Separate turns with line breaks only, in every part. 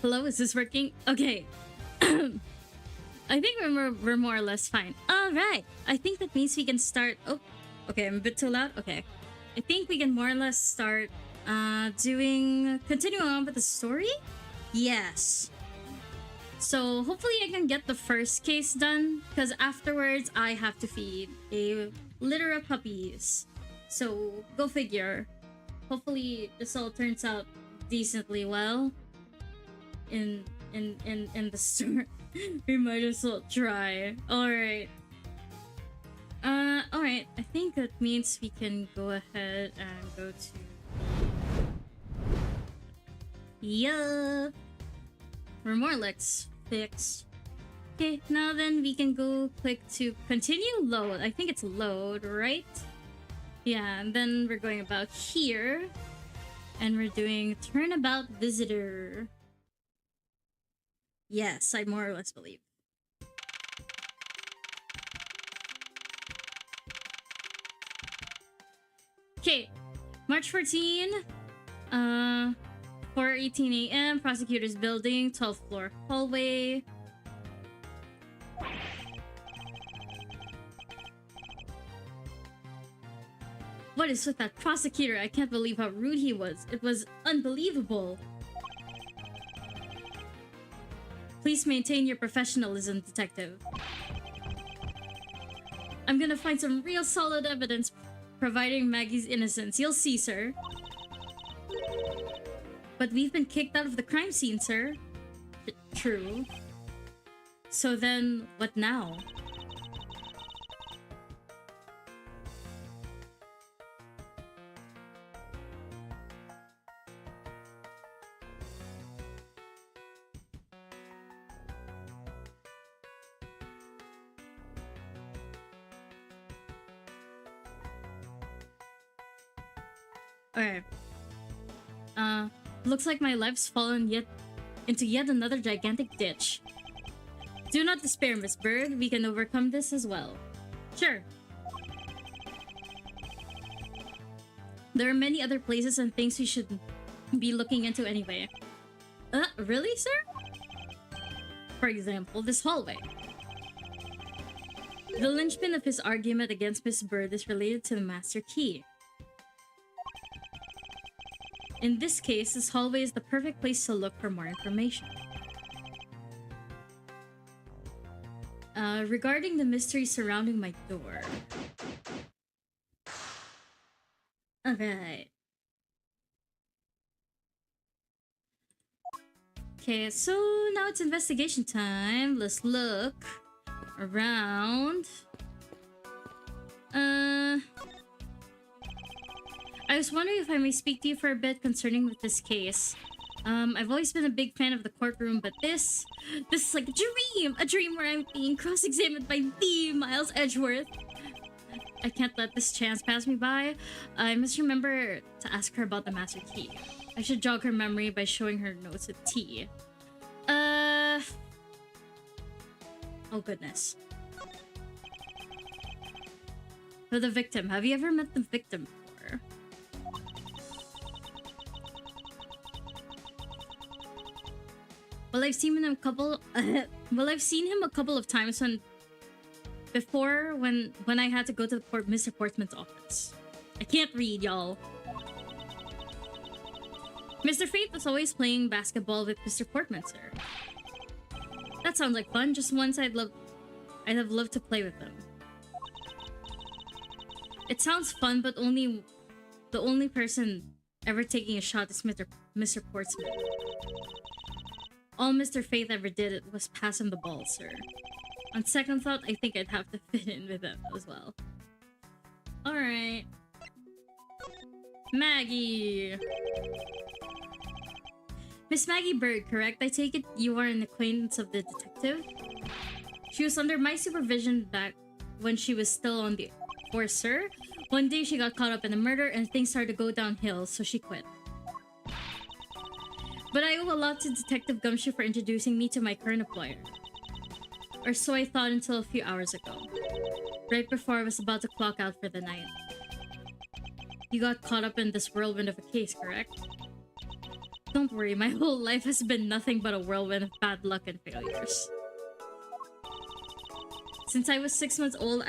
Hello, is this working? Okay. I think we're more or less fine. All right. I think that means we can start. Oh, okay. I'm a bit too loud. Okay. I think we can more or less start continuing on with the story. Yes. So hopefully I can get the first case done because afterwards I have to feed a litter of puppies. So go figure. Hopefully this all turns out decently well. In the store. We might as well try. Alright. Alright. I think that means we can go ahead and go to... Yeah. Remorlex fixed. Okay, now then we can go click to continue load. I think it's load, right? Yeah, and then we're going about here. And we're doing turnabout visitor. Yes, I more or less believe. Okay, March 14, 4:18 a.m. Prosecutor's building, 12th floor hallway. What is with that prosecutor? I can't believe how rude he was. It was unbelievable. Please maintain your professionalism, detective. I'm gonna find some real solid evidence providing Maggie's innocence. You'll see, sir. But we've been kicked out of the crime scene, sir. True. So then, what now? Alright. Looks like my life's fallen into yet another gigantic ditch. Do not despair, Miss Bird. We can overcome this as well. Sure. There are many other places and things we should be looking into anyway. Really, sir? For example, this hallway. The linchpin of his argument against Miss Bird is related to the master key. In this case, this hallway is the perfect place to look for more information. Regarding the mystery surrounding my door. Okay. Okay, so now it's investigation time. Let's look around. I was wondering if I may speak to you for a bit concerning with this case. I've always been a big fan of the courtroom, but this is like a dream where I'm being cross-examined by the Miles Edgeworth. I can't let this chance pass me by. I must remember to ask her about the master key. I should jog her memory by showing her notes with T. Oh goodness. For the victim, have you ever met the victim before? Well, I've seen him a couple. I've seen him a couple of times when I had to go to Mr. Portsman's office. I can't read, y'all. Mr. Fate was always playing basketball with Mr. Portman, sir. That sounds like fun. Just once I'd have loved to play with him. It sounds fun, but the only person ever taking a shot is Mr. Portsman. All Mr. Faith ever did was pass him the ball, sir. On second thought, I think I'd have to fit in with him as well. Alright. Maggie! Miss Maggie Bird, correct? I take it you are an acquaintance of the detective? She was under my supervision back when she was still on the force, sir. One day she got caught up in a murder and things started to go downhill, so she quit. But I owe a lot to Detective Gumshoe for introducing me to my current employer. Or so I thought until a few hours ago. Right before I was about to clock out for the night. You got caught up in this whirlwind of a case, correct? Don't worry, my whole life has been nothing but a whirlwind of bad luck and failures. Since I was 6 months old,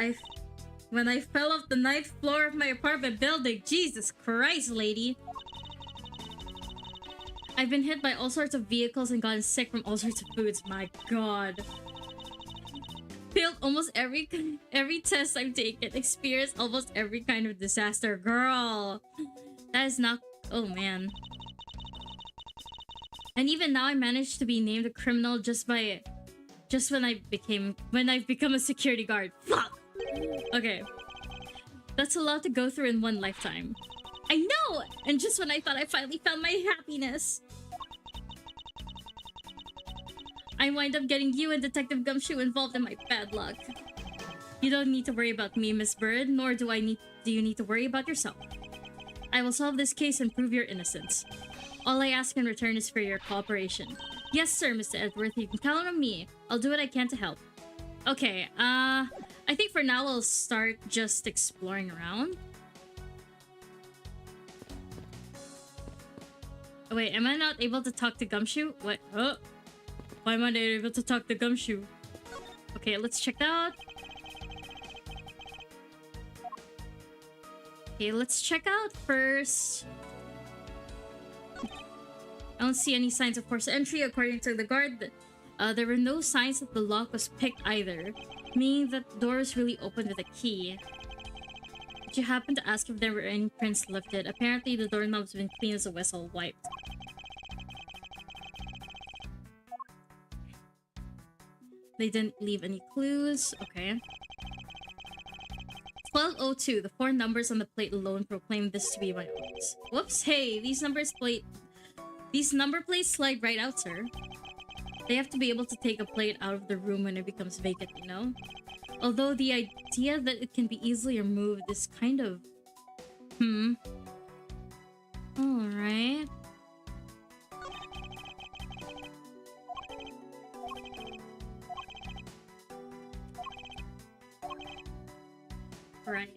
when I fell off the 9th floor of my apartment building. Jesus Christ, lady. I've been hit by all sorts of vehicles and gotten sick from all sorts of foods. My god. Failed almost every test I've taken. Experienced almost every kind of disaster. Girl. That is not... Oh, man. And even now I managed to be named a criminal just when I've become a security guard. Fuck! Okay. That's a lot to go through in one lifetime. I know! And just when I thought I finally found my happiness, I wind up getting you and Detective Gumshoe involved in my bad luck. You don't need to worry about me, Miss Bird, nor do you need to worry about yourself. I will solve this case and prove your innocence. All I ask in return is for your cooperation. Yes, sir, Mr. Edgeworth, you can count on me. I'll do what I can to help. Okay, I think for now we'll start just exploring around. Oh, wait, am I not able to talk to Gumshoe? What? Oh. Why am I not able to talk to Gumshoe? Okay, let's check that out. Okay, let's check out first. I don't see any signs of forced entry. According to the guard, there were no signs that the lock was picked either, meaning that the door was really opened with a key. Did you happen to ask if there were any prints lifted? Apparently, the doorknob's been clean as a whistle wiped. They didn't leave any clues. Okay. 1202. The 4 numbers on the plate alone proclaim this to be my own. Whoops. Hey, these number plates slide right out, sir. They have to be able to take a plate out of the room when it becomes vacant, you know? Although the idea that it can be easily removed is kind of... Alright. Right.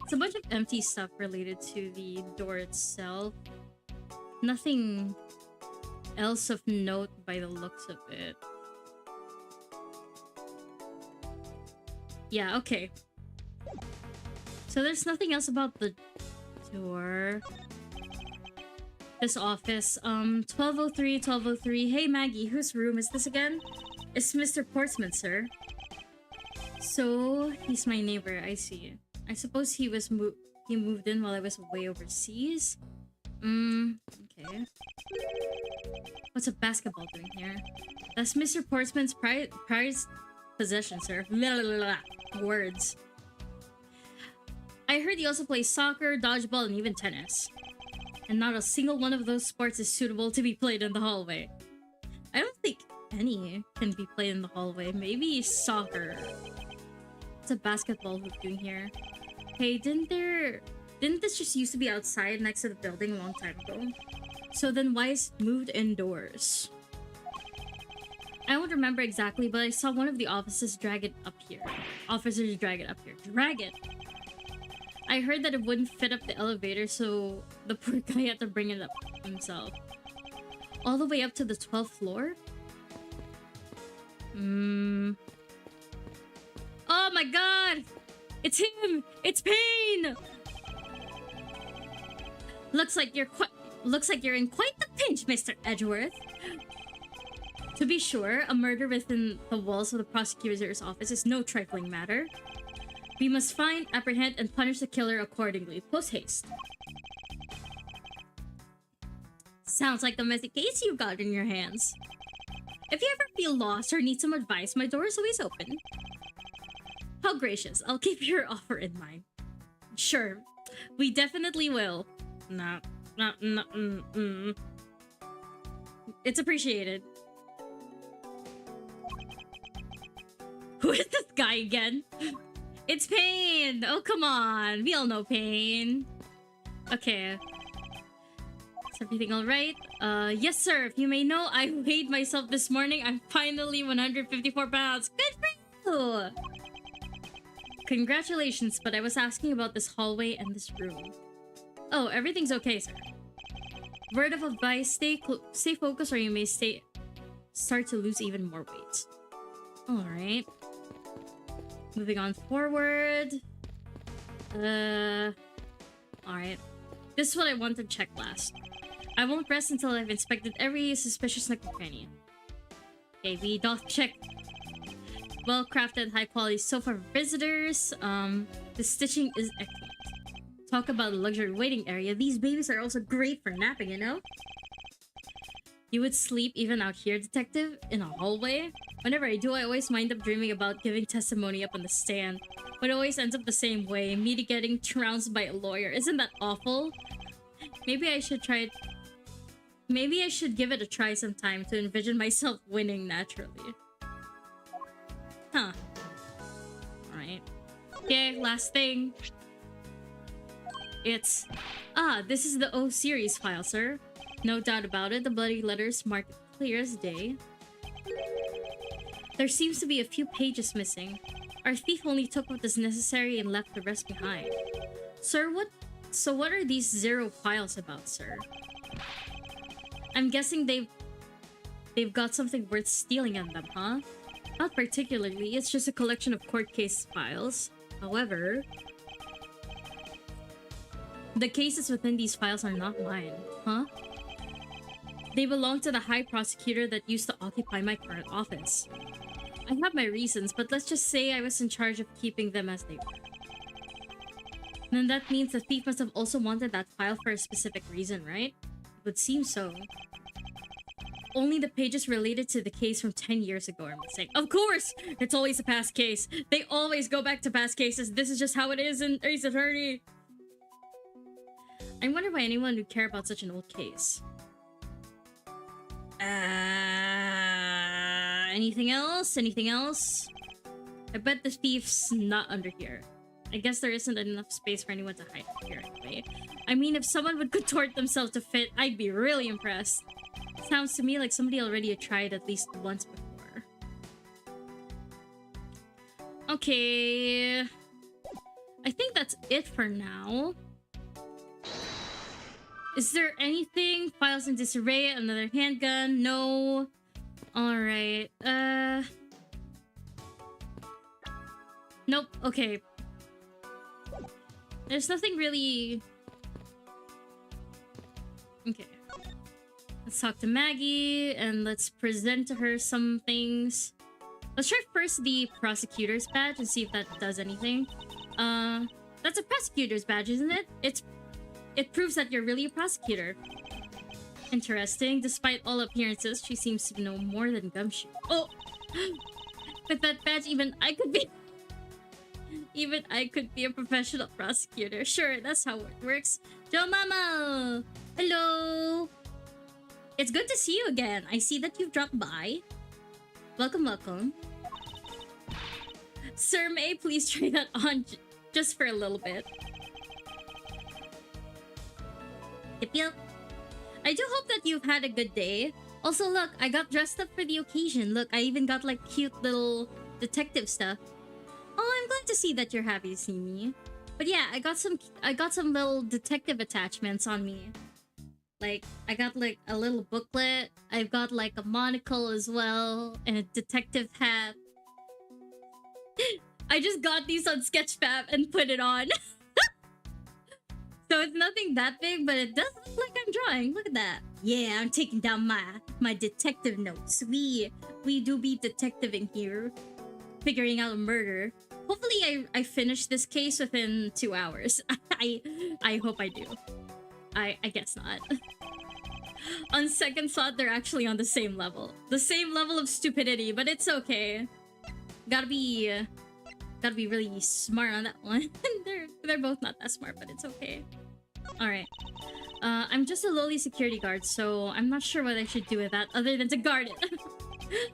It's a bunch of empty stuff related to the door itself. Nothing else of note by the looks of it. Yeah, okay. So there's nothing else about the door. This office. 1203, 1203. Hey Maggie, whose room is this again? It's Mr. Portsman, sir. So, he's my neighbor, I see. I suppose he moved in while I was away overseas? Okay. What's a basketball doing here? That's Mr. Portsman's prized possession, sir. Blah, blah, blah. Words. I heard he also plays soccer, dodgeball, and even tennis. And not a single one of those sports is suitable to be played in the hallway. I don't think any can be played in the hallway. Maybe soccer. What's a basketball hoop doing here? Hey, didn't this just used to be outside next to the building a long time ago? So then why is it moved indoors? I don't remember exactly, but I saw one of the officers drag it up here. Drag it! I heard that it wouldn't fit up the elevator, so the poor guy had to bring it up himself. All the way up to the 12th floor? Oh my god! It's him! It's Pain! Looks like you're in quite the pinch, Mr. Edgeworth. To be sure, a murder within the walls of the prosecutor's office is no trifling matter. We must find, apprehend, and punish the killer accordingly. Post haste. Sounds like the messy case you've got in your hands. If you ever feel lost or need some advice, my door is always open. How gracious. I'll keep your offer in mind. Sure. We definitely will. It's appreciated. Who is this guy again? It's Pain! Oh, come on. We all know Pain. Okay. Is everything alright? Yes, sir. If you may know, I weighed myself this morning. I'm finally 154 pounds. Good for you! Congratulations, but I was asking about this hallway and this room. Oh, everything's okay, sir. Word of advice: stay focused, or you may start to lose even more weight. All right. Moving on forward. All right. This is what I want to check last. I won't rest until I've inspected every suspicious nook and cranny. Okay, we doth check. Well-crafted, high-quality sofa for visitors. The stitching is excellent. Talk about a luxury waiting area. These babies are also great for napping, you know? You would sleep even out here, detective? In a hallway? Whenever I do, I always wind up dreaming about giving testimony up on the stand. But it always ends up the same way. Me getting trounced by a lawyer. Isn't that awful? Maybe I should try it. Maybe I should give it a try sometime to envision myself winning naturally. Huh. Alright. Okay, last thing. It's... Ah, this is the O series file, sir. No doubt about it, the bloody letters mark it clear as day. There seems to be a few pages missing. Our thief only took what is necessary and left the rest behind. Sir, what are these 0 files about, sir? I'm guessing they've got something worth stealing in them, huh? Not particularly, it's just a collection of court case files. However, the cases within these files are not mine, huh? They belong to the High Prosecutor that used to occupy my current office. I have my reasons, but let's just say I was in charge of keeping them as they were. Then that means the thief must have also wanted that file for a specific reason, right? It would seem so. Only the pages related to the case from 10 years ago are missing. Of course! It's always a past case. They always go back to past cases. This is just how it is in Ace Attorney. I wonder why anyone would care about such an old case. Anything else? Anything else? I bet the thief's not under here. I guess there isn't enough space for anyone to hide here anyway. I mean, if someone would contort themselves to fit, I'd be really impressed. Sounds to me like somebody already tried at least once before. Okay. I think that's it for now. Is there anything? Files in disarray, another handgun? No. Alright. Nope. Okay. There's nothing really... Okay. Let's talk to Maggie, and let's present to her some things. Let's try first the prosecutor's badge and see if that does anything. That's a prosecutor's badge, isn't it? It proves that you're really a prosecutor. Interesting. Despite all appearances, she seems to know more than Gumshoe. Oh! With that badge, even I could be a professional prosecutor. Sure, that's how it works. Joe Mama! Hello! It's good to see you again. I see that you've dropped by. Welcome, welcome. Sir, may I please try that on just for a little bit? Yep. I do hope that you've had a good day. Also, look, I got dressed up for the occasion. Look, I even got like cute little detective stuff. Oh, I'm glad to see that you're happy to see me. But yeah, I got some little detective attachments on me. Like, I got like a little booklet. I've got like a monocle as well and a detective hat. I just got these on Sketchfab and put it on. So it's nothing that big, but it does look like I'm drawing. Look at that. Yeah, I'm taking down my detective notes. We do be detectiving here, figuring out a murder. Hopefully I finish this case within 2 hours. I hope I do. I guess not. On second thought, they're actually on the same level. The same level of stupidity, but it's okay. Gotta be really smart on that one. They're both not that smart, but it's okay. Alright. I'm just a lowly security guard, so I'm not sure what I should do with that other than to guard it.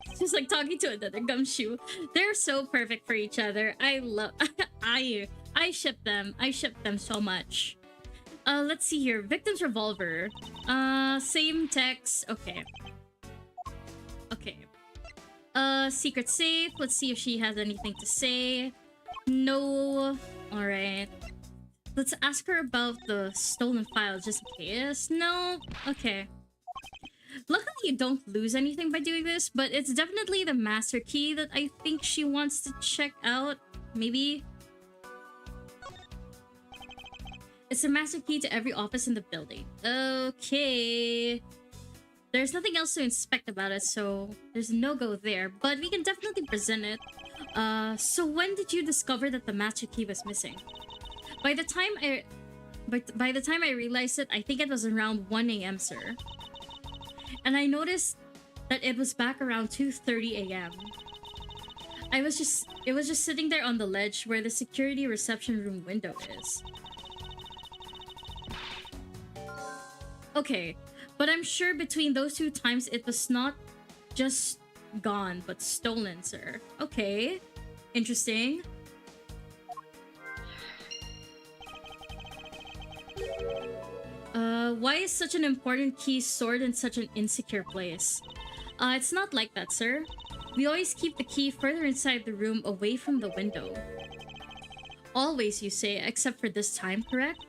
It's just like talking to another Gumshoe. They're so perfect for each other. I ship them. I ship them so much. Let's see here. Victim's revolver. Same text. Okay. Okay. Secret safe. Let's see if she has anything to say. No. Alright. Let's ask her about the stolen file just in case. No? Okay. Luckily, you don't lose anything by doing this, but it's definitely the master key that I think she wants to check out. Maybe? It's the master key to every office in the building. Okay. There's nothing else to inspect about it, so there's no go there. But we can definitely present it. So when did you discover that the master key was missing? By the time I realized it, I think it was around 1 a.m., sir. And I noticed that it was back around 2:30 a.m. It was just sitting there on the ledge where the security reception room window is. Okay, but I'm sure between those two times it was not just gone, but stolen, sir. Okay, interesting. Why is such an important key stored in such an insecure place? It's not like that, sir. We always keep the key further inside the room away from the window. Always, you say, except for this time, correct?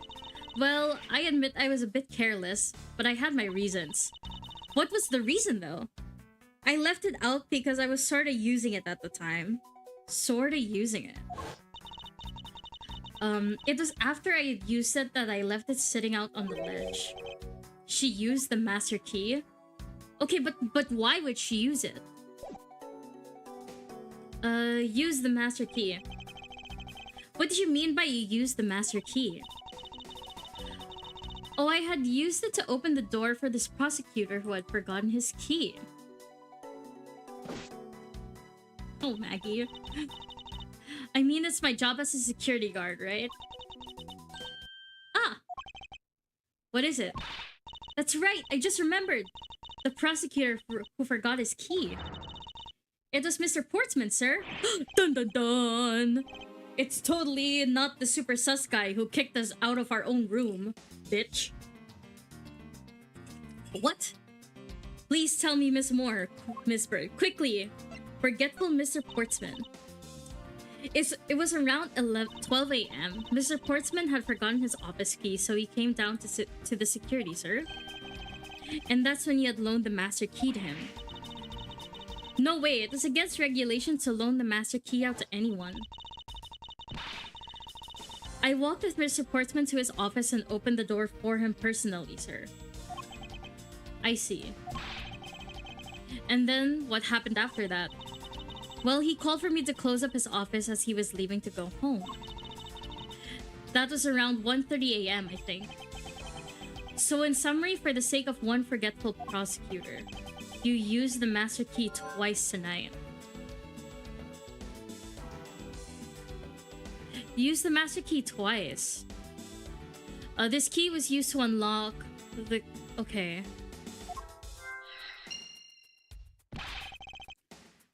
Well, I admit I was a bit careless, but I had my reasons. What was the reason, though? I left it out because I was sorta using it at the time. Sorta using it. It was after I had used it that I left it sitting out on the ledge. She used the master key? Okay, but why would she use it? Use the master key. What did you mean by you used the master key? Oh, I had used it to open the door for this prosecutor who had forgotten his key. Oh, Maggie. I mean, it's my job as a security guard, right? Ah! What is it? That's right, I just remembered! The prosecutor who forgot his key. It was Mr. Portsman, sir. Dun dun dun! It's totally not the super sus guy who kicked us out of our own room, bitch. What? Please tell me, Miss Moore, Miss Bird, quickly. Forgetful Mr. Portsman. It was around 12 a.m. Mr. Portsman had forgotten his office key, so he came down to the security, sir. And that's when you had loaned the master key to him. No way, it was against regulation to loan the master key out to anyone. I walked with Mr. Portsman to his office and opened the door for him personally, sir. I see. And then, what happened after that? Well, he called for me to close up his office as he was leaving to go home. That was around 1:30 a.m., I think. So in summary, for the sake of one forgetful prosecutor, you used the master key twice tonight. You used the master key twice. This key was used to unlock the... Okay.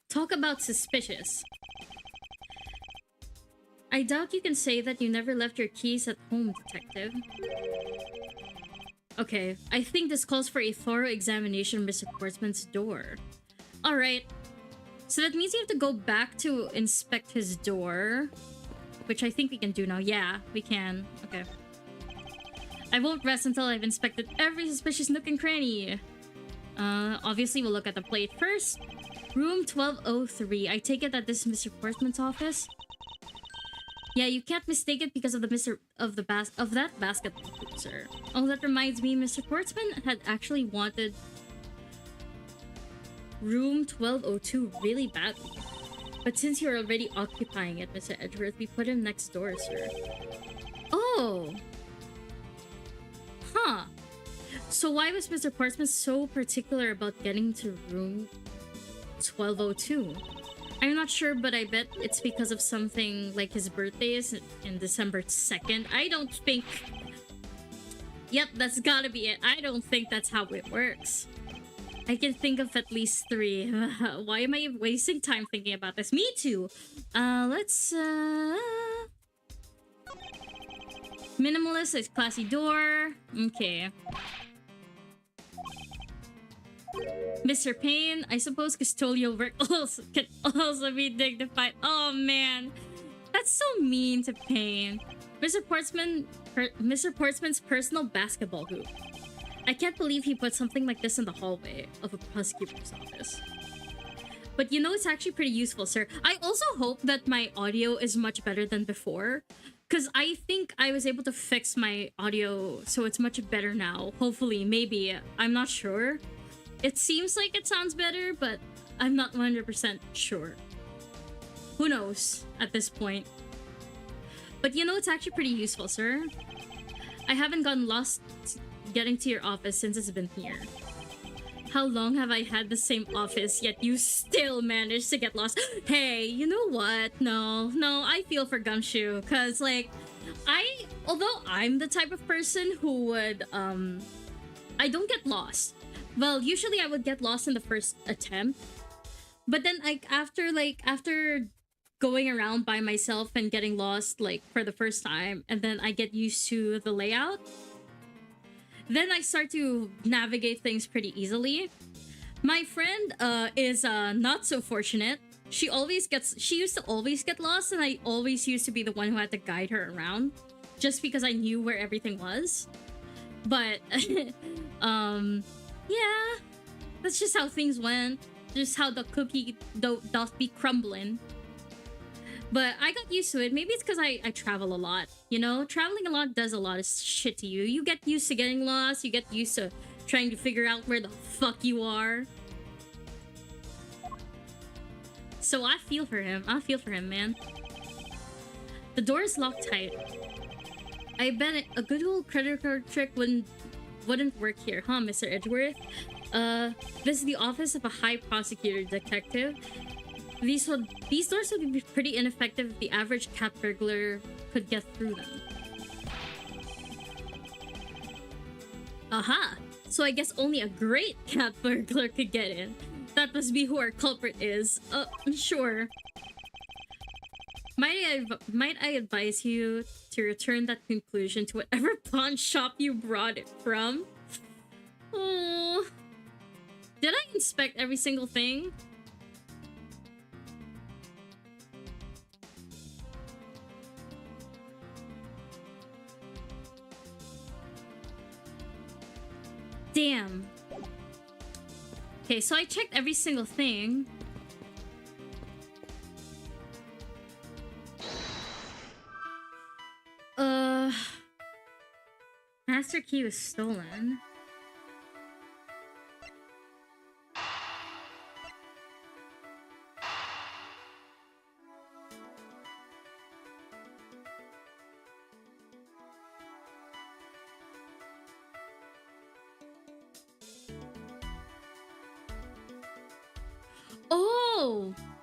Talk about suspicious. I doubt you can say that you never left your keys at home, detective. Okay, I think this calls for a thorough examination of Mr. Portsman's door. Alright. So that means you have to go back to inspect his door. Which I think we can do now. Yeah, we can. Okay. I won't rest until I've inspected every suspicious nook and cranny. Obviously we'll look at the plate first. Room 1203. I take it that this is Mr. Portsman's office? Yeah, you can't mistake it because of the that basketball hoop, sir. Oh, that reminds me, Mr. Portsman had actually wanted room 1202 really badly. But since you're already occupying it, Mr. Edgeworth, we put him next door, sir. Oh! Huh. So why was Mr. Portsman so particular about getting to room 1202? I'm not sure, but I bet it's because of something like his birthday is in December 2nd. I don't think... Yep, that's gotta be it. I don't think that's how it works. I can think of at least 3. Why am I wasting time thinking about this? Me too! Let's... Minimalist is classy door. Okay. Mr. Payne, I suppose custodial work can also be dignified. Oh man, that's so mean to Payne. Mr. Portsman's personal basketball hoop. I can't believe he put something like this in the hallway of a prosecutor's office. But you know, it's actually pretty useful, sir. I also hope that my audio is much better than before, because I think I was able to fix my audio so it's much better now. Hopefully, maybe. I'm not sure. It seems like it sounds better, but I'm not 100% sure. Who knows at this point? But you know, it's actually pretty useful, sir. I haven't gotten lost getting to your office since it's been here. How long have I had the same office, yet you still managed to get lost? Hey, you know what? No, I feel for Gumshoe, because, like, although I'm the type of person who would, I don't get lost. Well, usually I would get lost in the first attempt. But then, like, after going around by myself and getting lost, like, for the first time, and then I get used to the layout, then I start to navigate things pretty easily. My friend is not so fortunate. She used to always get lost, and I always used to be the one who had to guide her around, just because I knew where everything was. But yeah, that's just how things went. Just how the cookie doth be crumbling. But I got used to it. Maybe it's because I travel a lot. You know, traveling a lot does a lot of shit to you. You get used to getting lost. You get used to trying to figure out where the fuck you are. So I feel for him. I feel for him, man. The door is locked tight. I bet a good old credit card trick wouldn't work here, huh, Mr. Edgeworth? This is the office of a high prosecutor detective. These doors would be pretty ineffective if the average cat burglar could get through them. Aha! So I guess only a great cat burglar could get in. That must be who our culprit is. Sure. Might I advise you to return that conclusion to whatever pawn shop you brought it from? Oh. Did I inspect every single thing? Damn. Okay, so I checked every single thing. Master key was stolen.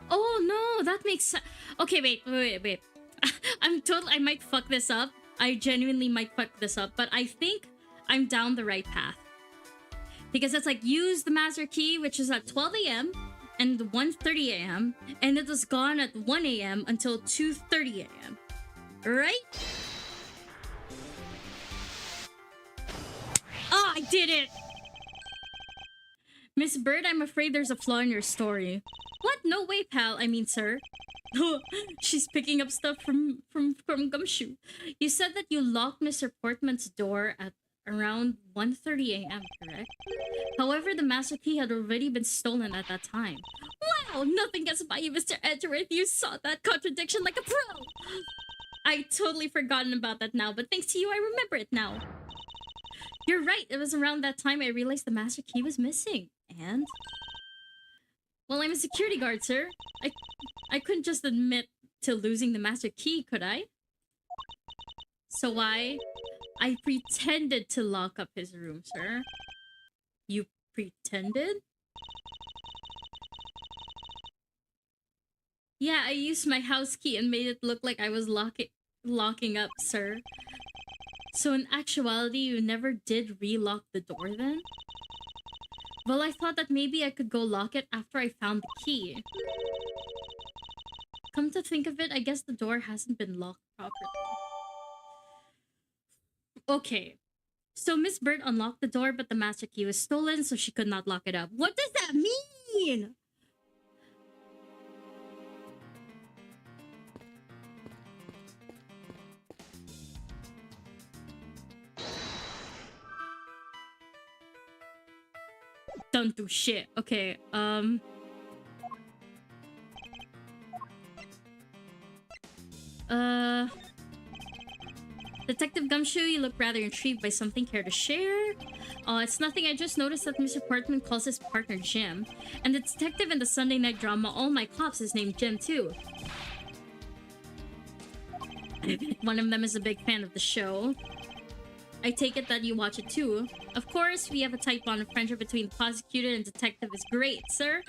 Oh no, that makes sense. Okay, wait. I might fuck this up. I genuinely might fuck this up, but I think I'm down the right path. Because it's like, use the master key, which is at 12 a.m. and 1:30 a.m. and it was gone at 1 a.m. until 2:30 a.m. Right? Oh, I did it! Miss Bird, I'm afraid there's a flaw in your story. What? No way, pal. I mean, sir. She's picking up stuff from Gumshoe. You said that you locked Mr. Portman's door at around 1:30 a.m., correct? However, the master key had already been stolen at that time. Wow! Nothing gets by you, Mr. Edgeworth. You saw that contradiction like a pro! I totally forgotten about that now, but thanks to you, I remember it now. You're right. It was around that time I realized the master key was missing. And? Well, I'm a security guard, sir. I couldn't just admit to losing the master key, could I? So I pretended to lock up his room, sir. You pretended? Yeah, I used my house key and made it look like I was locking up, sir. So in actuality, you never did relock the door then? Well, I thought that maybe I could go lock it after I found the key. Come to think of it, I guess the door hasn't been locked properly. Okay. So Miss Bird unlocked the door, but the master key was stolen, so she could not lock it up. What does that mean? don't do shit. Okay, Detective Gumshoe, you look rather intrigued by something. Care to share? It's nothing. I just noticed that Mr. Portman calls his partner Jim. And the detective in the Sunday night drama All My Cops is named Jim too. One of them is a big fan of the show. I take it that you watch it too. Of course, we have a tight bond of friendship between the prosecutor and detective is great, sir.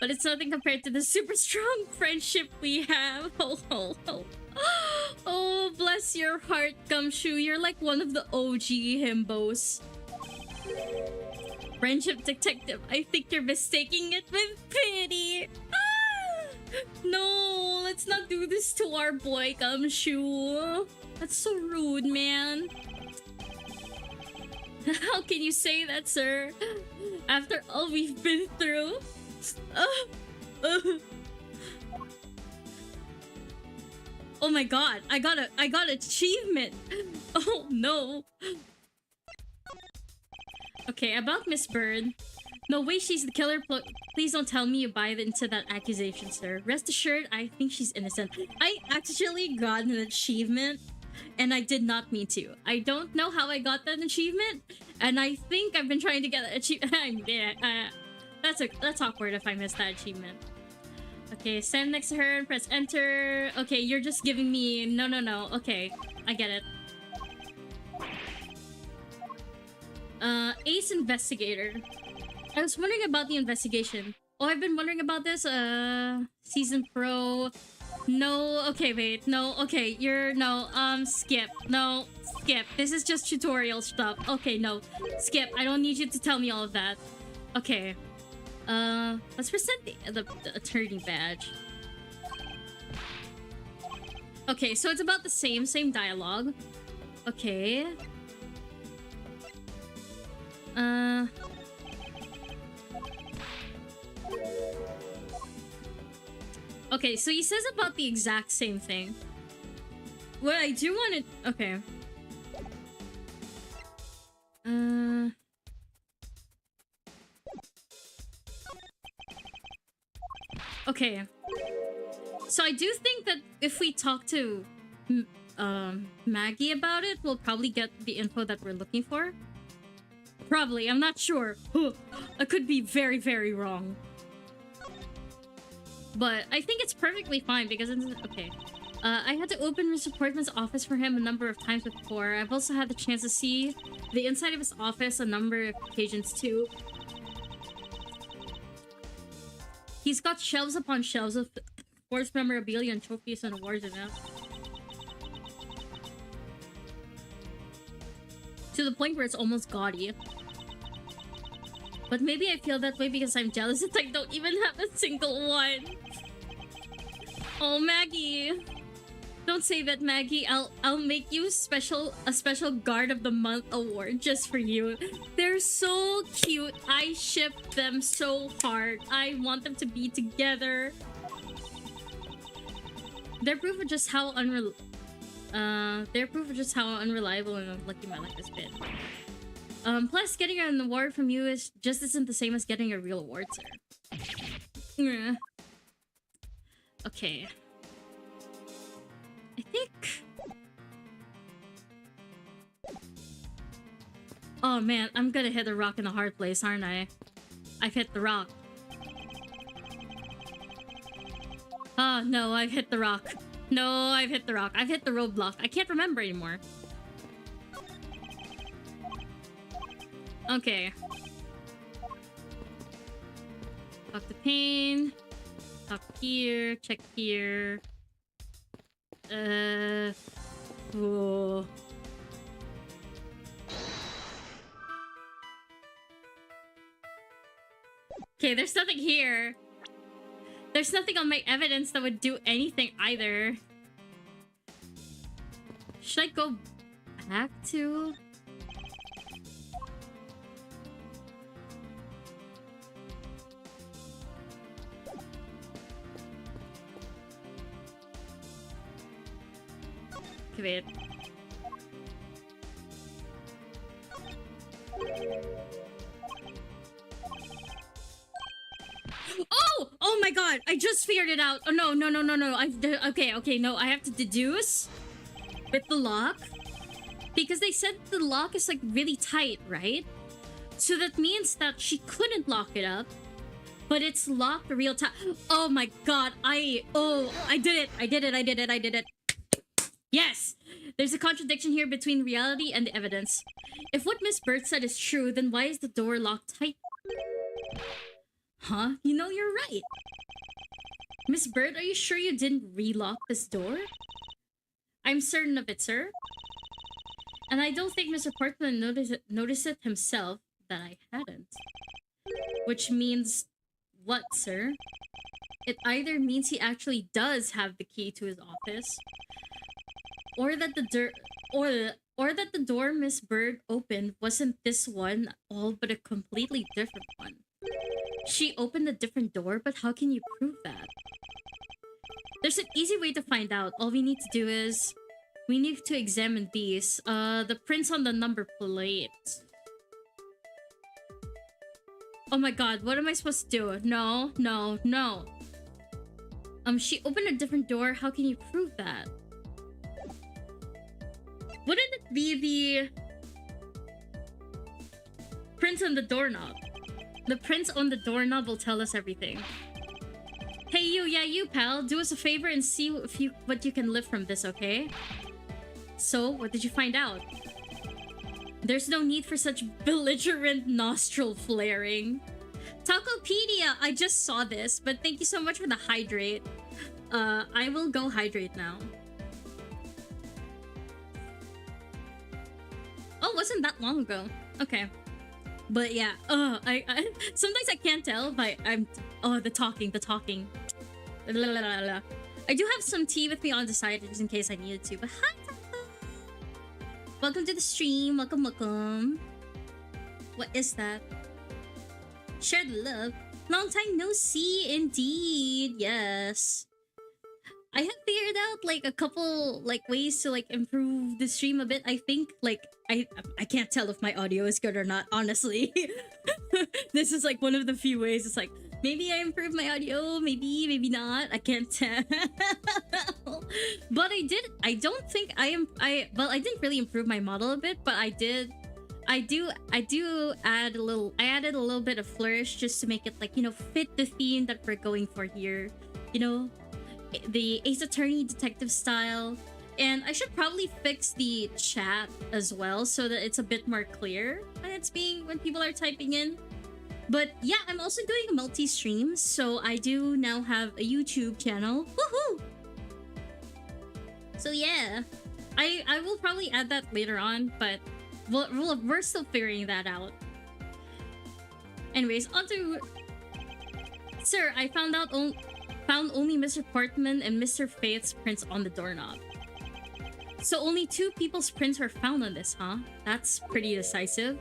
But it's nothing compared to the super strong friendship we have. Ho, ho, ho. Oh, bless your heart, Gumshoe. You're like one of the OG himbos. Friendship detective, I think you're mistaking it with pity. No, let's not do this to our boy, Gumshoe. That's so rude, man. How can you say that, sir? After all we've been through. Oh my god, I got achievement. Oh no. Okay, about Miss Bird. No way she's the killer. Please don't tell me you buy into that accusation, sir. Rest assured, I think she's innocent. I actually got an achievement, and I did not mean to. I don't know how I got that achievement, and I think I've been trying to get an achievement. That's awkward if I missed that achievement. Okay, stand next to her and press enter. Okay, you're just giving me... No. Okay, I get it. Ace Investigator. I was wondering about the investigation. Oh, I've been wondering about this. Season Pro. No, okay, wait. No, okay, skip. No, skip. This is just tutorial stuff. Okay, no. Skip. I don't need you to tell me all of that. Okay. Let's present the attorney badge. Okay, so it's about the same dialogue. Okay. Okay, so he says about the exact same thing. What I do want to... Okay. Okay. So I do think that if we talk to Maggie about it, we'll probably get the info that we're looking for. Probably, I'm not sure. I could be very, very wrong. But I think it's perfectly fine because it's... Okay. I had to open Mr. Portman's office for him a number of times before. I've also had the chance to see the inside of his office a number of occasions too. He's got shelves upon shelves of sports memorabilia and trophies and awards in it. To the point where it's almost gaudy. But maybe I feel that way because I'm jealous that I don't even have a single one. Oh, Maggie. Don't say that, Maggie. I'll make you a special Guard of the Month award just for you. They're so cute. I ship them so hard. I want them to be together. They're proof of just how unreliable and unlucky my life has been. Plus, getting an award from you is just isn't the same as getting a real award, sir. Okay. I think... Oh man, I'm gonna hit a rock in a hard place, aren't I? I've hit the rock. Oh no, I've hit the rock. No, I've hit the rock. I've hit the roadblock. I can't remember anymore. Okay. Talk to Pain. Talk here. Check here. Whoa. Okay, there's nothing here. There's nothing on my evidence that would do anything either. Should I go back to... Okay, wait. Oh my god, I just figured it out. Oh no, no, no, no, no. Okay, no, I have to deduce with the lock. Because they said the lock is like really tight, right? So that means that she couldn't lock it up. But it's locked real time. Oh my god, I did it. Yes! There's a contradiction here between reality and the evidence. If what Miss Bird said is true, then why is the door locked tight? Huh? You know, you're right. Miss Bird, are you sure you didn't relock this door? I'm certain of it, sir. And I don't think Mr. Portman noticed it himself that I hadn't. Which means what, sir? It either means he actually does have the key to his office, or that the door Miss Bird opened wasn't this one at all, but a completely different one. She opened a different door, but how can you prove that? There's an easy way to find out. All we need to do is we need to examine these. The prints on the number plate. Oh my god, what am I supposed to do? No. She opened a different door. How can you prove that? Wouldn't it be the prints on the doorknob? The prints on the doorknob will tell us everything. Hey you pal, do us a favor and see what you can lift from this, okay? So, what did you find out? There's no need for such belligerent nostril flaring. Tacopedia, I just saw this, but thank you so much for the hydrate. I will go hydrate now. Oh, wasn't that long ago. Okay. But yeah, I sometimes I can't tell, but the talking. La, la, la, la. I do have some tea with me on the side just in case I needed to, but hi, Taco. Welcome to the stream. Welcome. What is that? Share the love. Long time no see, indeed. Yes. I have figured out like a couple like ways to like improve the stream a bit. I think like I can't tell if my audio is good or not, honestly. This is like one of the few ways. It's like maybe I improved my audio, maybe not. I can't tell. But I don't think I didn't really improve my model a bit, but I do add a little. I added a little bit of flourish just to make it like, you know, fit the theme that we're going for here. You know, the Ace Attorney detective style. And I should probably fix the chat as well so that it's a bit more clear when people are typing in. But yeah, I'm also doing a multi-stream, so I do now have a YouTube channel. Woohoo! So yeah, I will probably add that later on, but we're still figuring that out. Anyways, onto... Sir, I found only Mr. Portman and Mr. Faith's prints on the doorknob. So only 2 people's prints were found on this, huh? That's pretty decisive.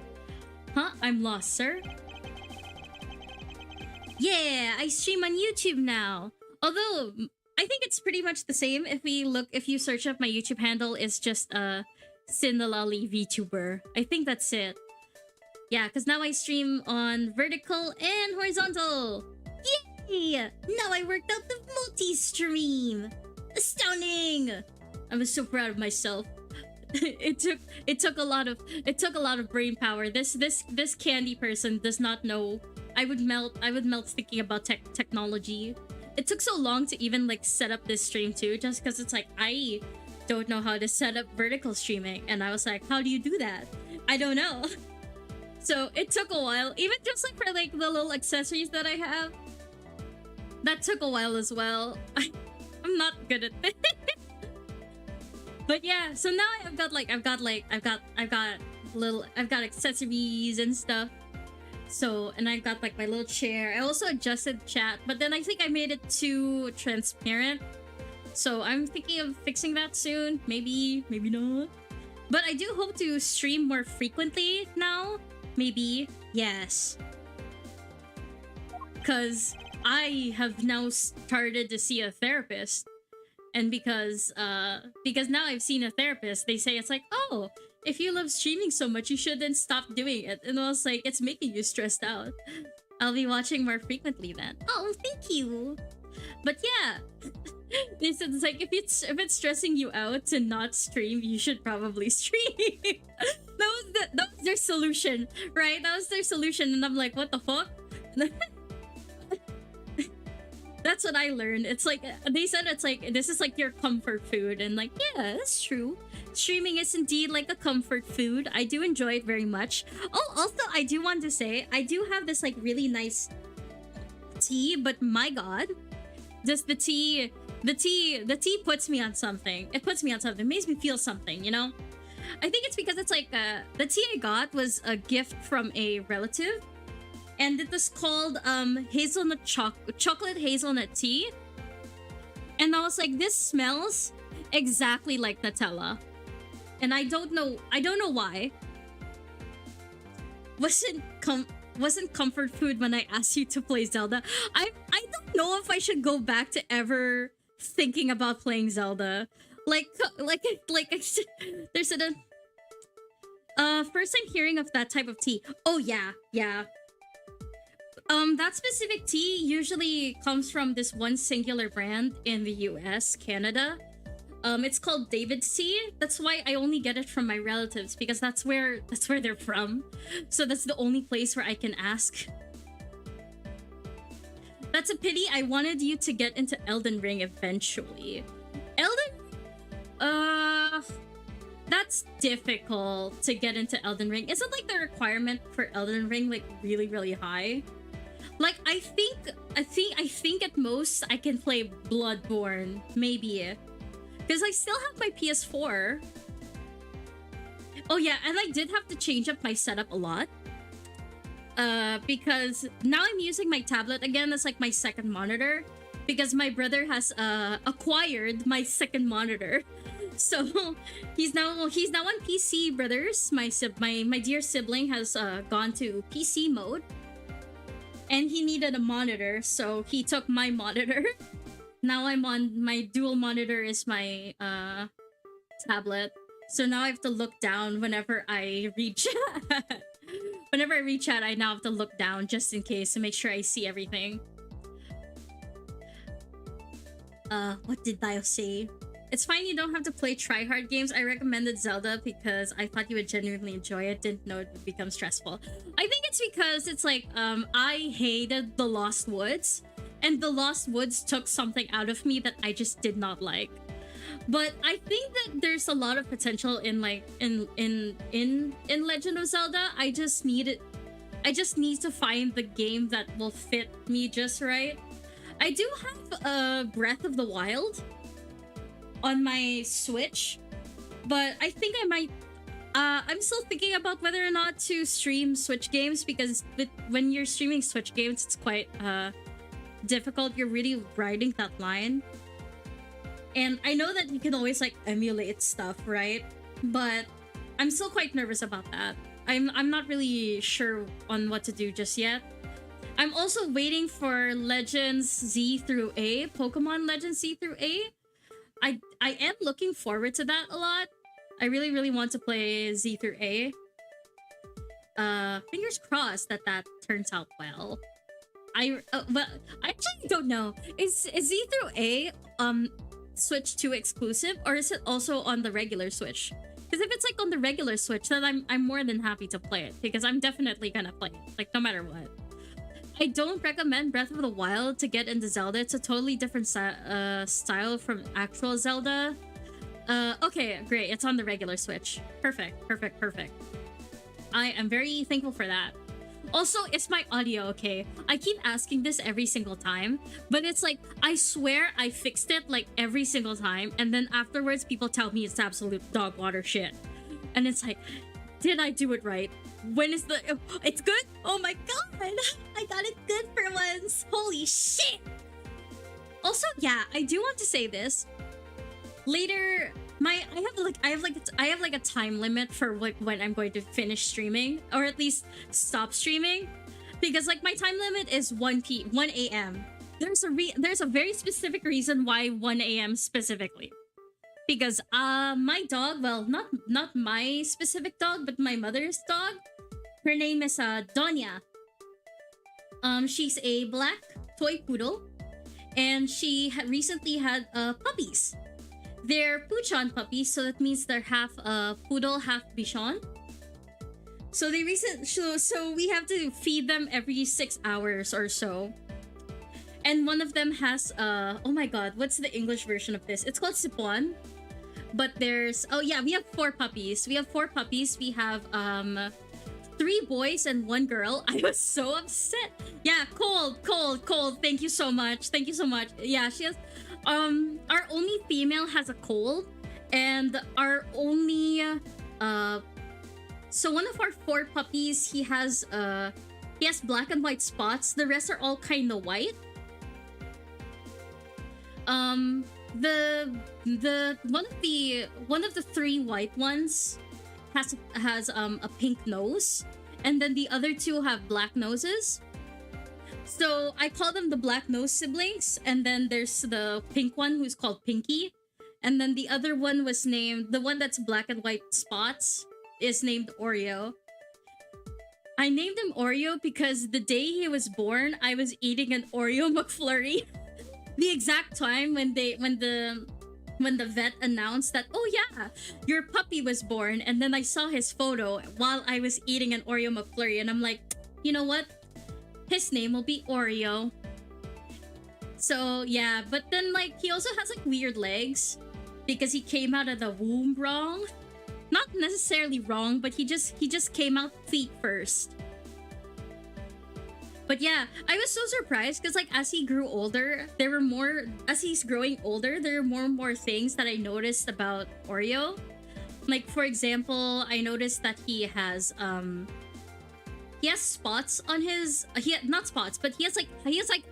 Huh? I'm lost, sir. Yeah, I stream on YouTube now. Although, I think it's pretty much the same. If you search up my YouTube handle, it's just Cindelali VTuber. I think that's it. Yeah, because now I stream on vertical and horizontal. Yay! Now I worked out the multi-stream. Astounding! I was so proud of myself. It took a lot of brain power. This candy person does not know. I would melt thinking about technology. It took so long to even like set up this stream too, just because it's like I don't know how to set up vertical streaming, and I was like, how do you do that? I don't know. So it took a while, even just like for like the little accessories that I have. That took a while as well. I'm not good at this. But yeah, so now I've got accessories and stuff. So, and I've got like my little chair. I also adjusted chat, but then I think I made it too transparent. So I'm thinking of fixing that soon. Maybe not. But I do hope to stream more frequently now. Maybe. Yes. Because I have now started to see a therapist. And because now I've seen a therapist, they say it's like, oh, if you love streaming so much, you shouldn't stop doing it. And I was like, it's making you stressed out. I'll be watching more frequently then. Oh, thank you. But yeah, they said it's like if it's stressing you out to not stream, you should probably stream. That was their solution, right? That was their solution, and I'm like, what the fuck? That's what I learned. It's like they said it's like this is like your comfort food, and like yeah, that's true. Streaming is indeed like a comfort food. I do enjoy it very much. Oh, also I do want to say I do have this like really nice tea, but my god, just the tea puts me on something. It puts me on something. It makes me feel something, you know? I think it's because it's like the tea I got was a gift from a relative, and it was called hazelnut chocolate hazelnut tea. And I was like, this smells exactly like Nutella. And I don't know why. Wasn't comfort food when I asked you to play Zelda. I don't know if I should go back to ever thinking about playing Zelda. Like there's first I'm hearing of that type of tea. Oh yeah. That specific tea usually comes from this one singular brand in the US, Canada. It's called David's Tea. That's why I only get it from my relatives, because that's where they're from. So that's the only place where I can ask. That's a pity. I wanted you to get into Elden Ring eventually. That's difficult to get into Elden Ring. Isn't like the requirement for Elden Ring like really, really high? Like I think at most I can play Bloodborne, maybe. Because I still have my PS4. Oh yeah, and I did have to change up my setup a lot. Because now I'm using my tablet again as like my second monitor. Because my brother has acquired my second monitor. So he's now on PC, brothers. My dear sibling has gone to PC mode. And he needed a monitor, so he took my monitor. Now I'm on my dual monitor is my tablet. So now I have to look down whenever I read chat. Whenever I read chat, I now have to look down just in case to make sure I see everything. What did Dio say? It's fine, you don't have to play try-hard games. I recommended Zelda because I thought you would genuinely enjoy it. Didn't know it would become stressful. I think it's because it's like, I hated The Lost Woods. And The Lost Woods took something out of me that I just did not like. But I think that there's a lot of potential in like in Legend of Zelda. I just need to find the game that will fit me just right. I do have Breath of the Wild on my Switch, but I think I might I'm still thinking about whether or not to stream Switch games, because when you're streaming Switch games, it's quite difficult. You're really riding that line. And I know that you can always like emulate stuff, right? But I'm still quite nervous about that. I'm not really sure on what to do just yet. I'm also waiting for Legends Z through A, Pokemon Legends Z through A. I am looking forward to that a lot. I really, really want to play Z through A. Fingers crossed that turns out well. I actually don't know. Is Z through A Switch 2 exclusive, or is it also on the regular Switch? Because if it's like on the regular Switch, then I'm more than happy to play it, because I'm definitely gonna play it, like no matter what. I don't recommend Breath of the Wild to get into Zelda. It's a totally different style from actual Zelda. Okay, great. It's on the regular Switch. Perfect. I am very thankful for that. Also, it's my audio, okay? I keep asking this every single time, but it's like, I swear I fixed it like every single time, and then afterwards people tell me it's absolute dog water shit. And it's like, did I do it right? When is the... It's good? Oh my god! I got it good for once! Holy shit! Also, yeah, I do want to say this. Later, I have like a time limit for like when I'm going to finish streaming, or at least stop streaming, because like my time limit is 1 a.m. There's a very specific reason why 1 a.m. specifically. Because my dog, well, not my specific dog, but my mother's dog, her name is Donya. She's a black toy poodle, and she recently had puppies. They're Puchon puppies, so that means they're half poodle, half Bichon. So so we have to feed them every 6 hours or so. And one of them has oh my god, what's the English version of this? It's called Sipon. But there's oh yeah, we have four puppies. We have three boys and one girl. I was so upset. Yeah, cold. Thank you so much. Yeah, she has our only female has a cold, and our only so one of our four puppies, he has black and white spots. The rest are all kind of white. The one of the three white ones has a pink nose, and then the other two have black noses. So I call them the black nose siblings, and then there's the pink one who's called Pinky, and then the other one was named, the one that's black and white spots is named Oreo. I named him Oreo because the day he was born, I was eating an Oreo McFlurry. The exact time when the vet announced that, oh yeah, your puppy was born, and then I saw his photo while I was eating an Oreo McFlurry, and I'm like, you know what? His name will be Oreo. So yeah, but then like he also has like weird legs because he came out of the womb wrong. Not necessarily wrong, but he just came out feet first. But yeah, I was so surprised because like as he grew older, as he's growing older, there are more and more things that I noticed about Oreo. Like for example, I noticed that he has spots on his not spots, but he has like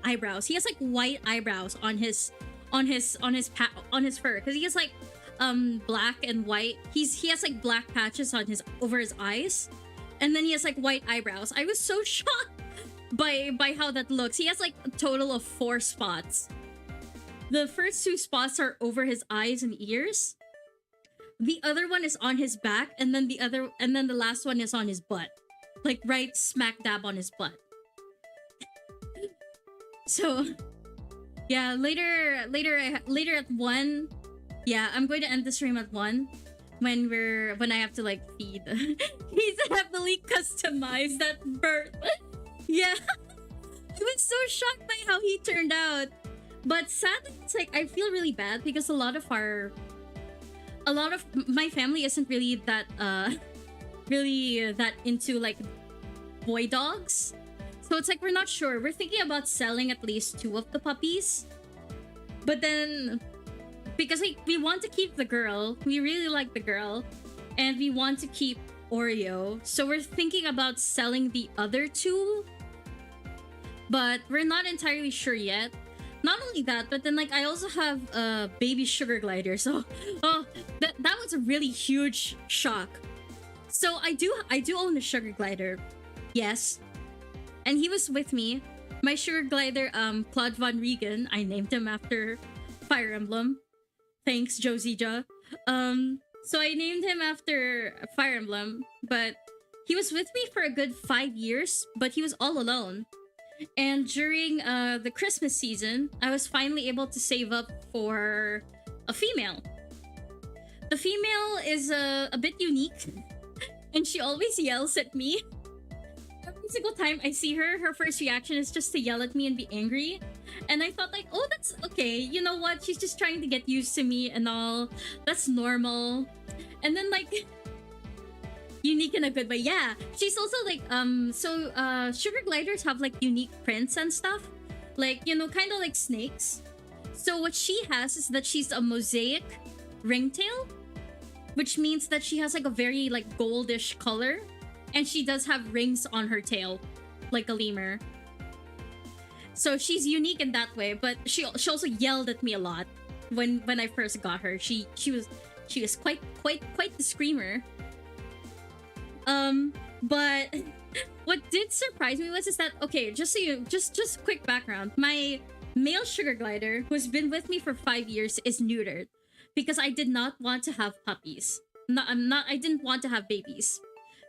eyebrows. He has like white eyebrows on his fur, because he has like black and white. He has like black patches on over his eyes, and then he has like white eyebrows. I was so shocked by how that looks. He has like a total of 4 spots. The first 2 spots are over his eyes and ears. The other one is on his back, and then the last one is on his butt. Like right smack dab on his butt. So yeah, later at 1, yeah, I'm going to end the stream at 1 when I have to like feed. He's heavily customized at birth. Yeah. I was so shocked by how he turned out. But sadly, it's like I feel really bad because a lot of my family isn't really that into like boy dogs. So it's like we're not sure. We're thinking about selling at least 2 of the puppies. But then because we want to keep the girl, we really like the girl, and we want to keep Oreo. So we're thinking about selling the other 2. But we're not entirely sure yet. Not only that, but then like I also have a baby sugar glider. So that was a really huge shock. So I do own a sugar glider. Yes. And he was with me. My sugar glider, Claude Von Regan. I named him after Fire Emblem. Thanks, Josija. So I named him after Fire Emblem, but he was with me for a good 5 years, but he was all alone. And during the Christmas season, I was finally able to save up for a female. The female is a bit unique, and she always yells at me. Every single time I see her, her first reaction is just to yell at me and be angry. And I thought like, oh, that's okay. You know what? She's just trying to get used to me and all. That's normal. And then like... unique in a good way. Yeah, she's also like sugar gliders have like unique prints and stuff, like, you know, kind of like snakes. So what she has is that she's a mosaic ringtail, which means that she has like a very like goldish color, and she does have rings on her tail like a lemur. So she's unique in that way, but she also yelled at me a lot when I first got her. She was quite the screamer. But what did surprise me is that, okay, just quick background. My male sugar glider, who's been with me for 5 years, is neutered because I did not want to have puppies. I didn't want to have babies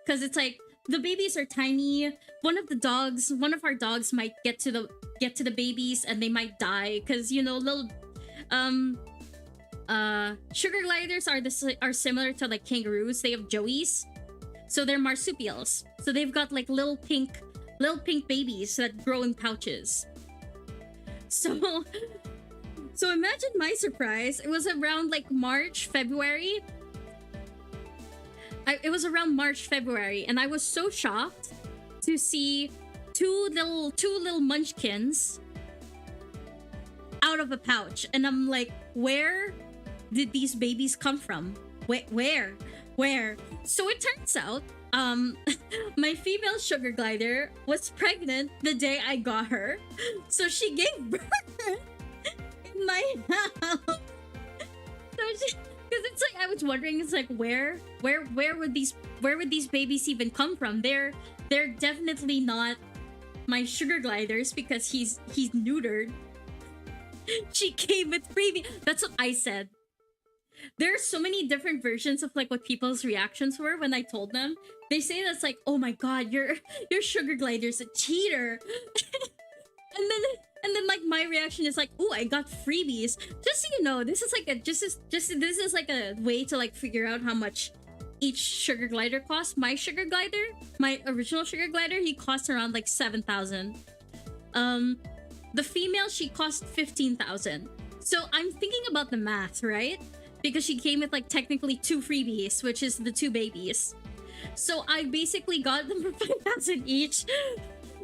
because it's like the babies are tiny. One of our dogs might get to the babies and they might die because little um sugar gliders are similar to like kangaroos. They have joeys, so they're marsupials. So they've got like little pink babies that grow in pouches. So so imagine my surprise. It was around like March, February. It was around March, February, and I was so shocked to see two little munchkins out of a pouch, and I'm like, where did these babies come from? Where? So it turns out, my female sugar glider was pregnant the day I got her, so she gave birth in my house. Because it's like I was wondering, it's like where would these babies even come from? They're definitely not my sugar gliders because he's neutered. She came with freebie. That's what I said. There are so many different versions of like what people's reactions were when I told them. They say that's like, oh my god, your sugar glider's a cheater. and then like my reaction is like, oh, I got freebies. Just so you know, this is like this is like a way to like figure out how much each sugar glider costs. My sugar glider, my original sugar glider, he costs around like 7,000. The female, she cost 15,000. So I'm thinking about the math, right? Because she came with like technically 2 freebies, which is the 2 babies. So I basically got them for 5,000 each.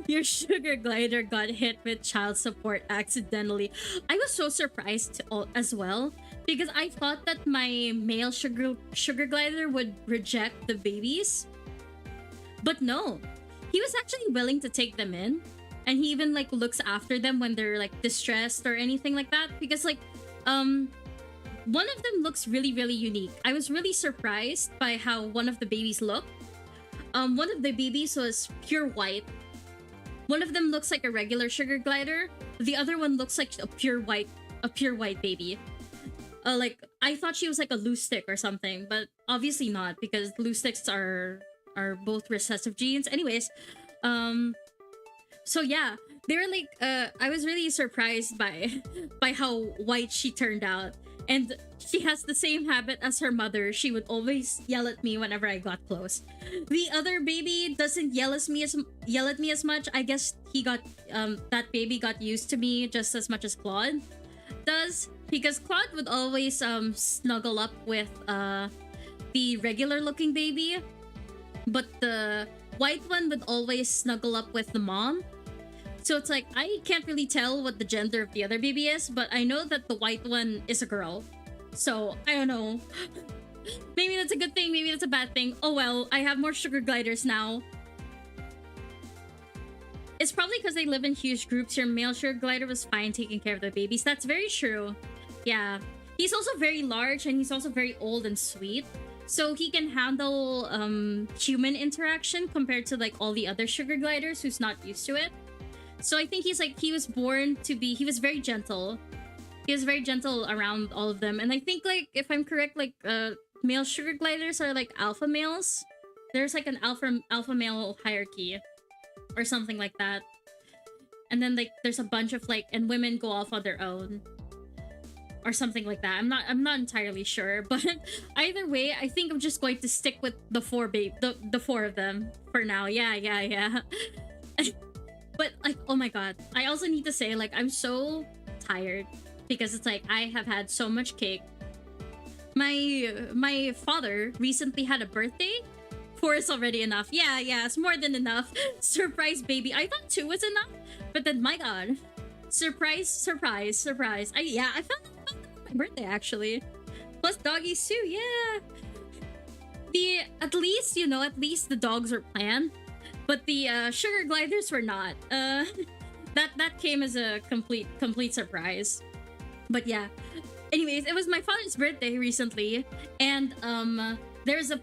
Your sugar glider got hit with child support accidentally. I was so surprised as well because I thought that my male sugar glider would reject the babies. But no. He was actually willing to take them in. And he even like looks after them when they're like distressed or anything like that. Because like one of them looks really, really unique. I was really surprised by how one of the babies looked. One of the babies was pure white. One of them looks like a regular sugar glider. The other one looks like a pure white baby. Like I thought she was like a loose stick or something, but obviously not because loose sticks are both recessive genes. Anyways, so yeah, they were like I was really surprised by how white she turned out. And she has the same habit as her mother. She would always yell at me whenever I got close. The other baby doesn't yell at me as much. I guess that baby got used to me just as much as Claude does, because Claude would always snuggle up with the regular looking baby, but the white one would always snuggle up with the mom. So it's like, I can't really tell what the gender of the other baby is, but I know that the white one is a girl. So, I don't know. Maybe that's a good thing, maybe that's a bad thing. Oh well, I have more sugar gliders now. It's probably because they live in huge groups. Your male sugar glider was fine taking care of the babies. That's very true. Yeah. He's also very large and he's also very old and sweet. So he can handle human interaction compared to like all the other sugar gliders who's not used to it. So I think he was very gentle. He was very gentle around all of them. And I think like, if I'm correct, like male sugar gliders are like alpha males. There's like an alpha male hierarchy or something like that. And then like there's a bunch of like, and women go off on their own or something like that. I'm not entirely sure, but either way, I think I'm just going to stick with the 4 of them for now. Yeah. But like, oh my god, I also need to say, like, I'm so tired because it's like I have had so much cake. My father recently had a birthday. 4 is already enough. Yeah, it's more than enough. Surprise baby. I thought 2 was enough, but then my god, surprise. I found out my birthday actually. Plus doggies too. Yeah. At least the dogs were planned. But the sugar gliders were not. That came as a complete surprise. But yeah. Anyways, it was my father's birthday recently, and there's a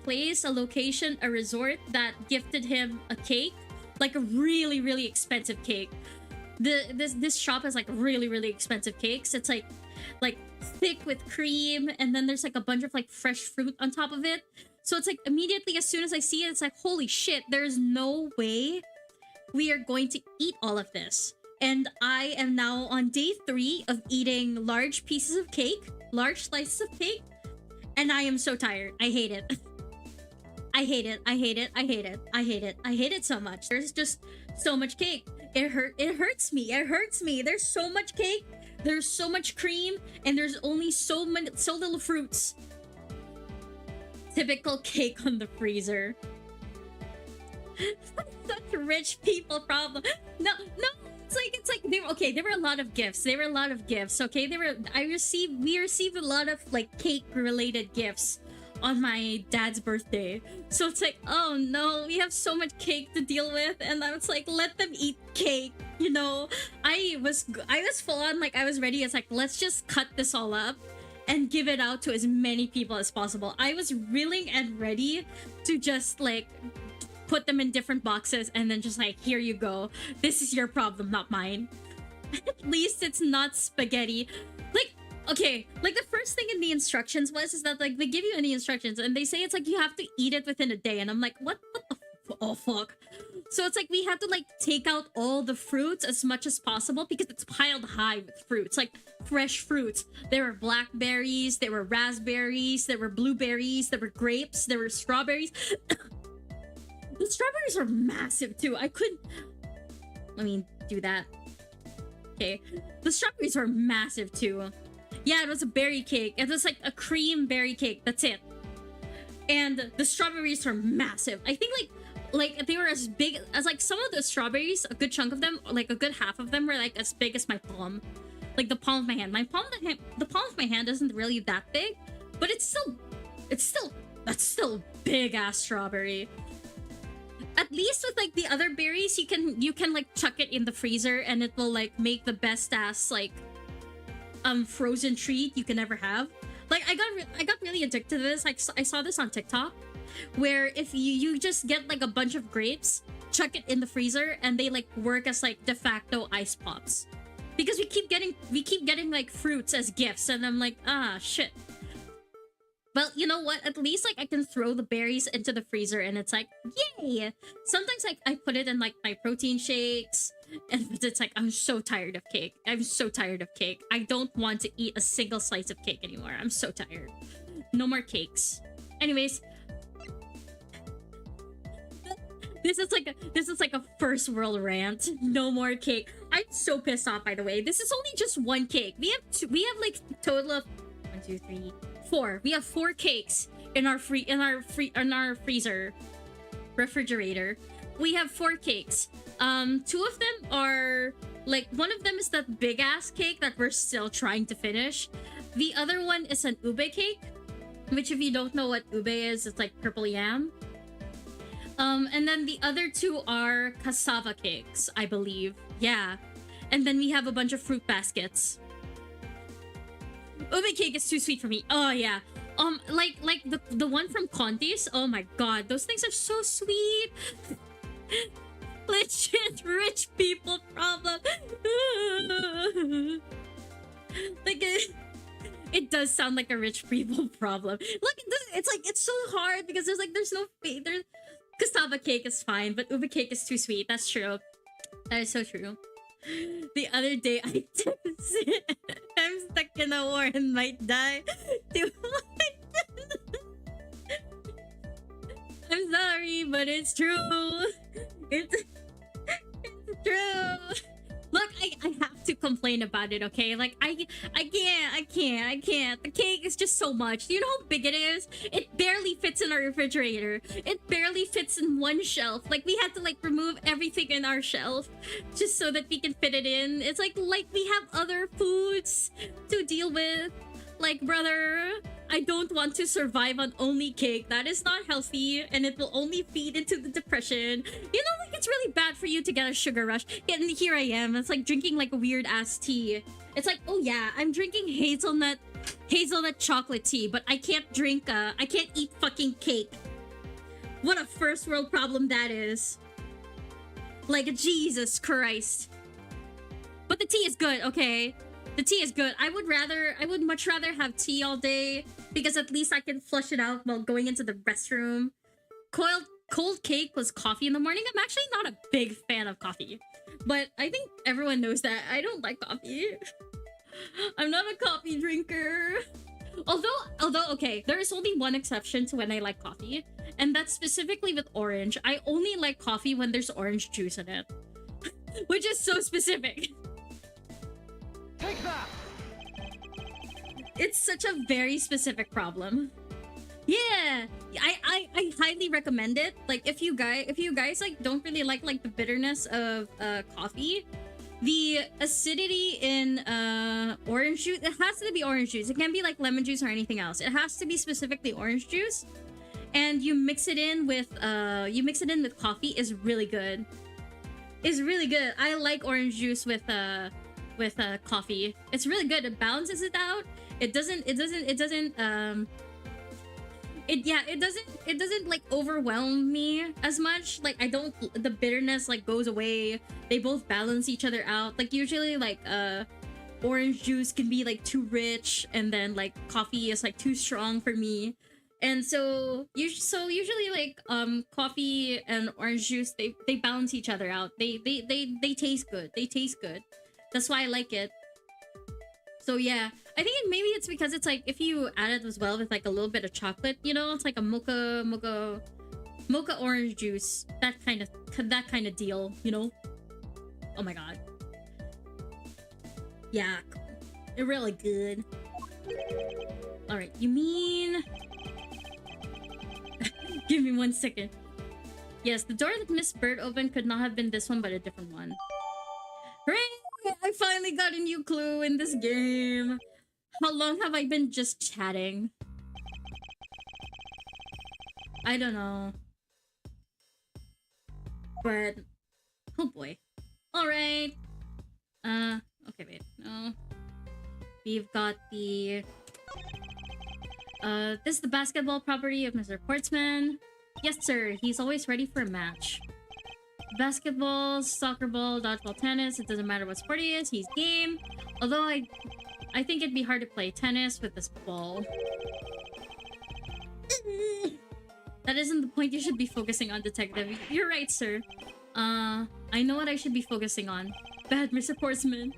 location, a resort that gifted him a cake, like a really, really expensive cake. This shop has like really, really expensive cakes. It's like thick with cream, and then there's like a bunch of like fresh fruit on top of it. So it's like immediately as soon as I see it, it's like, holy shit, there's no way we are going to eat all of this. And I am now on day 3 of eating large pieces of cake, large slices of cake, and I am so tired. I hate it. I hate it. I hate it. I hate it. I hate it. I hate it so much. There's just so much cake. It hurts me. It hurts me. There's so much cake. There's so much cream, and there's only so little fruits. Typical cake on the freezer. Such rich people problem. No. It's like there were a lot of gifts. There were a lot of gifts. Okay, we received a lot of like cake related gifts on my dad's birthday. So it's like, oh no, we have so much cake to deal with, and I was like, let them eat cake. You know, I was full on, like I was ready. It's like, let's just cut this all up and give it out to as many people as possible. I was willing and ready to just like put them in different boxes and then just like, here you go. This is your problem, not mine. At least it's not spaghetti. Like, okay, like the first thing in the instructions is that like they give you any instructions and they say it's like you have to eat it within a day, and I'm like, what the oh fuck. So it's like we have to like take out all the fruits as much as possible because it's piled high with fruits, like fresh fruits. There were blackberries, there were raspberries, there were blueberries, there were grapes, there were strawberries. The strawberries were massive too. I couldn't... Let me do that. Okay. The strawberries were massive too. Yeah, it was a berry cake. It was like a cream berry cake. That's it. And the strawberries were massive. I think like they were as big as like some of the strawberries, a good chunk of them, like a good half of them were like as big as my palm. Like the palm of my hand. The palm of my hand isn't really that big, but that's still big ass strawberry. At least with like the other berries, you can like chuck it in the freezer and it will like make the best ass like frozen treat you can ever have. Like I got really addicted to this. Like I saw this on TikTok, where if you just get like a bunch of grapes, chuck it in the freezer, and they like work as like de facto ice pops, because we keep getting like fruits as gifts, and I'm like, ah shit. But you know what? At least like I can throw the berries into the freezer and it's like, yay! Sometimes like I put it in like my protein shakes, and it's like, I'm so tired of cake. I'm so tired of cake. I don't want to eat a single slice of cake anymore. I'm so tired. No more cakes. Anyways, this is like a first world rant. No more cake. I'm so pissed off, by the way. This is only just one cake. We have like a total of 1, 2, 3, 4. We have 4 cakes in our freezer refrigerator. We have 4 cakes. 2 of them are like, one of them is that big ass cake that we're still trying to finish. The other one is an ube cake, which if you don't know what ube is, it's like purple yam. And then the other 2 are cassava cakes, I believe. Yeah. And then we have a bunch of fruit baskets. Ube cake is too sweet for me. Oh yeah. Like the one from Conti's. Oh my god, those things are so sweet. Legit rich people problem. Like it does sound like a rich people problem. Look, it's so hard because there's no faith. Cassava cake is fine, but ube cake is too sweet. That's true. That is so true. The other day I texted, I'm stuck in a war and might die. I'm sorry, but it's true. It's true. Look, I have to complain about it, okay? Like, I can't. The cake is just so much. Do you know how big it is? It barely fits in our refrigerator. It barely fits in one shelf. Like, we had to, like, remove everything in our shelf just so that we can fit it in. It's like we have other foods to deal with. Like, brother, I don't want to survive on only cake. That is not healthy, and it will only feed into the depression. You know, like, it's really bad for you to get a sugar rush. And here I am. It's like drinking like a weird ass tea. It's like, oh yeah, I'm drinking hazelnut chocolate tea, but I can't eat fucking cake. What a first world problem that is. Like, Jesus Christ. But the tea is good, okay? The tea is good. I would much rather have tea all day. because at least I can flush it out while going into the restroom. Cold cake was coffee in the morning. I'm actually not a big fan of coffee, but I think everyone knows that I don't like coffee. I'm not a coffee drinker. Although, okay, there is only one exception to when I like coffee, and that's specifically with orange. I only like coffee when there's orange juice in it, which is so specific.
Take that!
It's such a very specific problem. Yeah, I highly recommend it. Like, if you guys like don't really like the bitterness of coffee, the acidity in orange juice, it has to be orange juice. It can't be like lemon juice or anything else. It has to be specifically orange juice, and you mix it in with coffee. Is really good. Is really good. I like orange juice with coffee. It's really good. It balances it out. It doesn't like overwhelm me as much. Like, the bitterness like goes away. They both balance each other out. Like, usually like orange juice can be like too rich, and then like coffee is like too strong for me. And so usually like coffee and orange juice, they balance each other out. They taste good. They taste good. That's why I like it. So yeah, I think maybe it's because it's like if you add it as well with like a little bit of chocolate, you know, it's like a mocha orange juice, that kind of deal, you know. Oh my god. Yeah, they're really good. All right, you mean? Give me 1 second. Yes, the door that Miss Bird opened could not have been this one, but a different one. Hooray! I finally got a new clue in this game. How long have I been just chatting? I don't know. But oh boy. Alright. Okay, wait. No. We've got the this is the basketball property of Mr. Portsman. Yes, sir. He's always ready for a match. Basketball, soccer ball, dodgeball, tennis. It doesn't matter what sport he is. He's game. Although I think it'd be hard to play tennis with this ball. That isn't the point you should be focusing on, detective. You're right, sir. I know what I should be focusing on. Bad Mr. Portsman.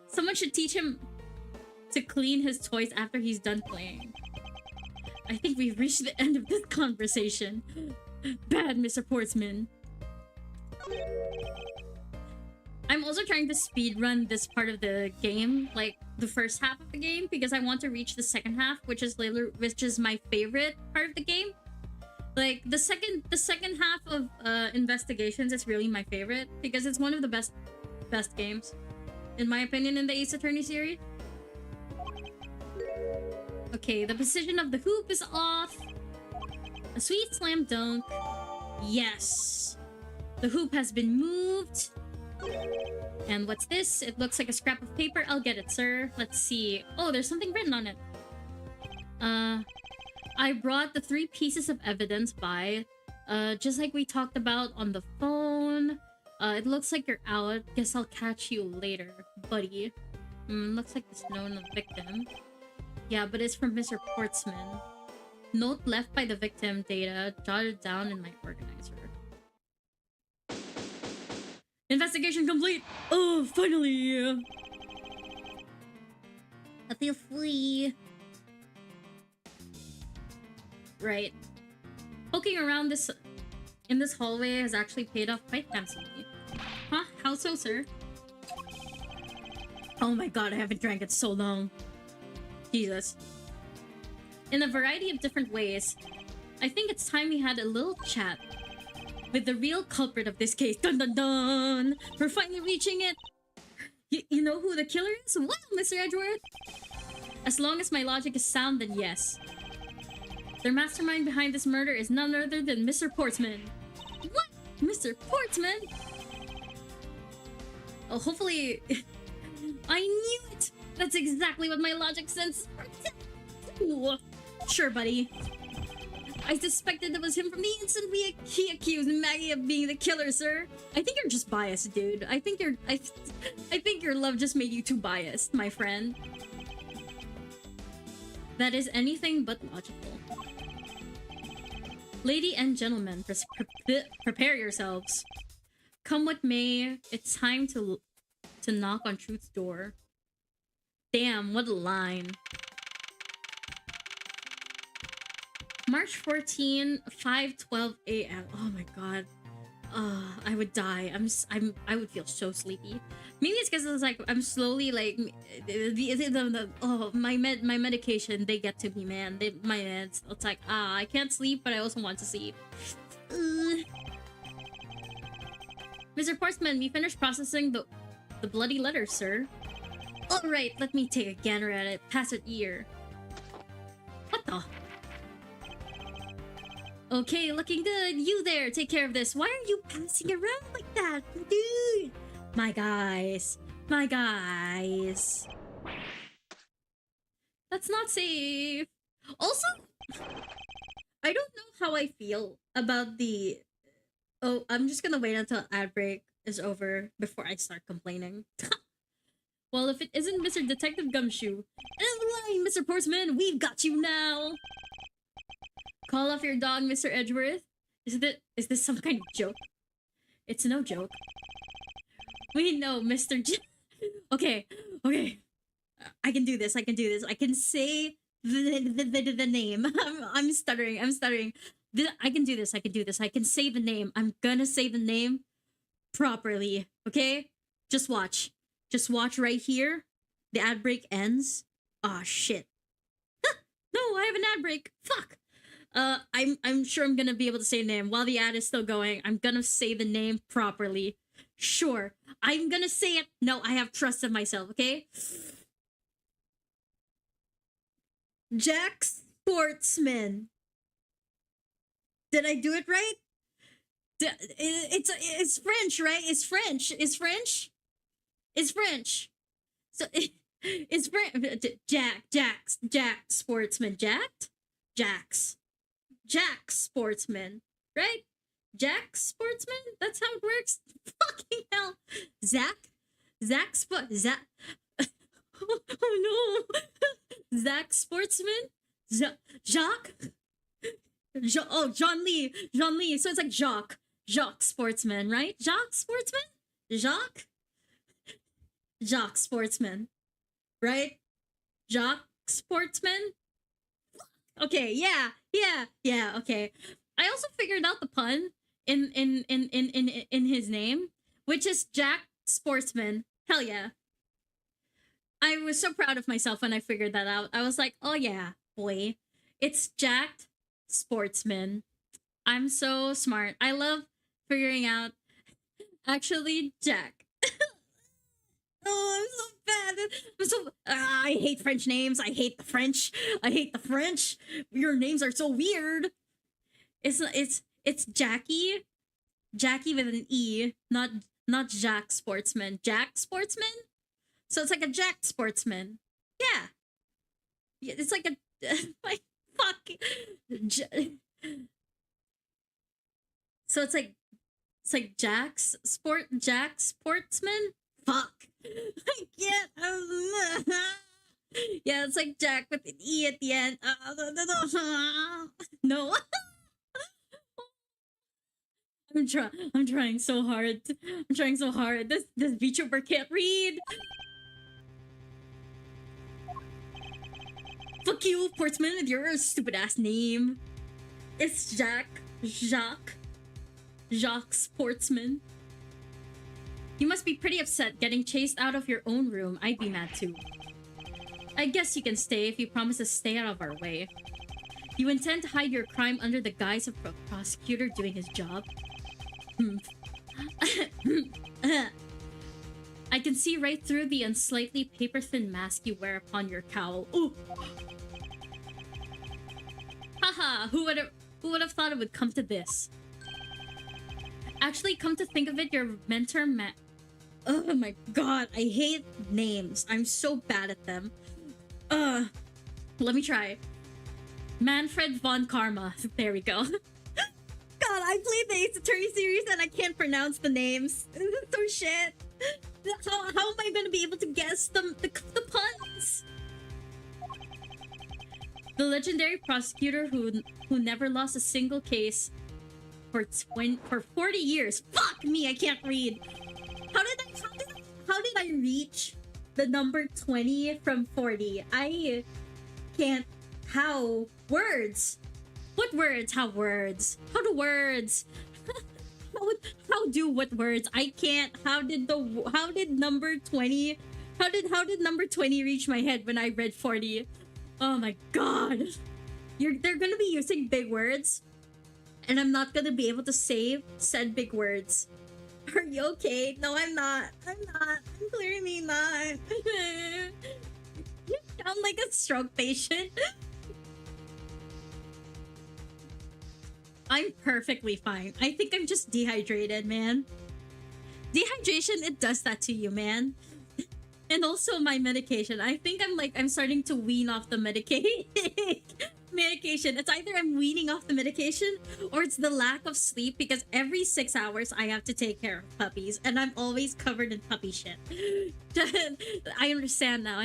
Someone should teach him to clean his toys after he's done playing. I think we've reached the end of this conversation. Bad Mr. Portsman. I'm also trying to speedrun this part of the game, like the first half of the game, because I want to reach the second half, which is my favorite part of the game. Like the second half of Investigations is really my favorite because it's one of the best games, in my opinion, in the Ace Attorney series. Okay, the position of the hoop is off. A sweet slam dunk. Yes. The hoop has been moved. And what's this? It looks like a scrap of paper. I'll get it, sir. Let's see. Oh, there's something written on it. I brought the 3 pieces of evidence by, just like we talked about on the phone. It looks like you're out. Guess I'll catch you later, buddy. Looks like it's known the victim. Yeah, but it's from Mr. Portsman. Note left by the victim, data jotted down in my organizer. Investigation complete! Oh, finally! I feel free. Right. Poking around in this hallway has actually paid off quite handsomely. Huh? How so, sir? Oh my god, I haven't drank it so long. Jesus. In a variety of different ways, I think it's time we had a little chat with the real culprit of this case. Dun dun dun! We're finally reaching it! You know who the killer is? Well, Mr. Edgeworth? As long as my logic is sound, then yes. Their mastermind behind this murder is none other than Mr. Portsman. What? Mr. Portsman? Oh, hopefully... I knew it! That's exactly what my logic sense... Ooh. Sure, buddy. I suspected it was him from the instant he accused Maggie of being the killer, sir. I think you're just biased, dude. I think your love just made you too biased, my friend. That is anything but logical. Lady and gentlemen, prepare yourselves. Come what may, it's time to knock on truth's door. Damn, what a line. March 14, 5:12 a.m. Oh my god. I would die. I would feel so sleepy. Maybe it's because it's like I'm slowly like my medication, they get to me, man. My meds. It's like I can't sleep, but I also want to sleep. Mr. Portsman, we finished processing the bloody letter, sir. All right, let me take a gander at it. Pass it ear. What the? Okay, looking good. You there, take care of this. Why are you passing around like that, dude? My guys. My guys. That's not safe. Also, I don't know how I feel about the... Oh, I'm just gonna wait until ad break is over before I start complaining. Well, if it isn't Mr. Detective Gumshoe. And the line, Mr. Portsman, we've got you now. Call off your dog, Mr. Edgeworth. Is this some kind of joke? It's no joke. We know, Mr. Okay. I can do this. I can say the name. I'm stuttering. I can do this. I can say the name. I'm gonna say the name properly. Okay? Just watch. Just watch right here. The ad break ends. Ah, shit. No, I have an ad break. Fuck. I'm sure I'm gonna be able to say the name while the ad is still going. I'm gonna say the name properly. Sure, I'm gonna say it. No, I have trust in myself. Okay. Jack Sportsman. Did I do it right? It's French, right? It's French. So it's French. Jack Sportsman. Jack Sportsman, right? Jack Sportsman? That's how it works? Fucking hell. Zach? Oh no. Zach Sportsman? Jacques? John Lee. So it's like Jacques Sportsman, right? Jacques Sportsman? Jacques Sportsman, right? Jacques Sportsman? Okay, yeah, okay. I also figured out the pun in his name, which is Jack Sportsman. Hell yeah. I was so proud of myself when I figured that out. I was like, oh yeah, boy. It's Jack Sportsman. I'm so smart. I love figuring out actually Jack. Oh, I'm so bad. I hate French names. I hate the French. Your names are so weird. It's Jackie. Jackie with an E, not Jack Sportsman. Jack Sportsman? So it's like a Jack Sportsman. Yeah. It's like a like fuck. So it's like Jack Sportsman? Fuck. I can't. Yeah, it's like Jack with an E at the end. No. I'm trying so hard. This VTuber can't read. Fuck you, Portsman, with your stupid ass name. It's Jacques Sportsman. You must be pretty upset getting chased out of your own room. I'd be mad too. I guess you can stay if you promise to stay out of our way. You intend to hide your crime under the guise of a prosecutor doing his job? I can see right through the unslightly paper-thin mask you wear upon your cowl. Ooh! Haha, who would have thought it would come to this? Actually, come to think of it, your mentor oh my god, I hate names. I'm so bad at them. Let me try. Manfred von Karma. There we go. God, I played the Ace Attorney series and I can't pronounce the names. So shit. How am I gonna be able to guess the puns? The legendary prosecutor who never lost a single case for 40 years. Fuck me, I can't read. How did I reach the number 20 from 40? I can't. How? Words. What words? How words? How do words? how do what words? I can't. How did number 20? How did number 20 reach my head when I read 40? Oh my god. They're gonna be using big words, and I'm not gonna be able to say said big words. Are you okay? No, I'm not. I'm clearly not. You sound like a stroke patient. I'm perfectly fine. I think I'm just dehydrated, man. Dehydration, it does that to you, man. And also my medication. I think I'm starting to wean off the medication. It's either I'm weaning off the medication or it's the lack of sleep, because every 6 hours I have to take care of puppies and I'm always covered in puppy shit. I understand now.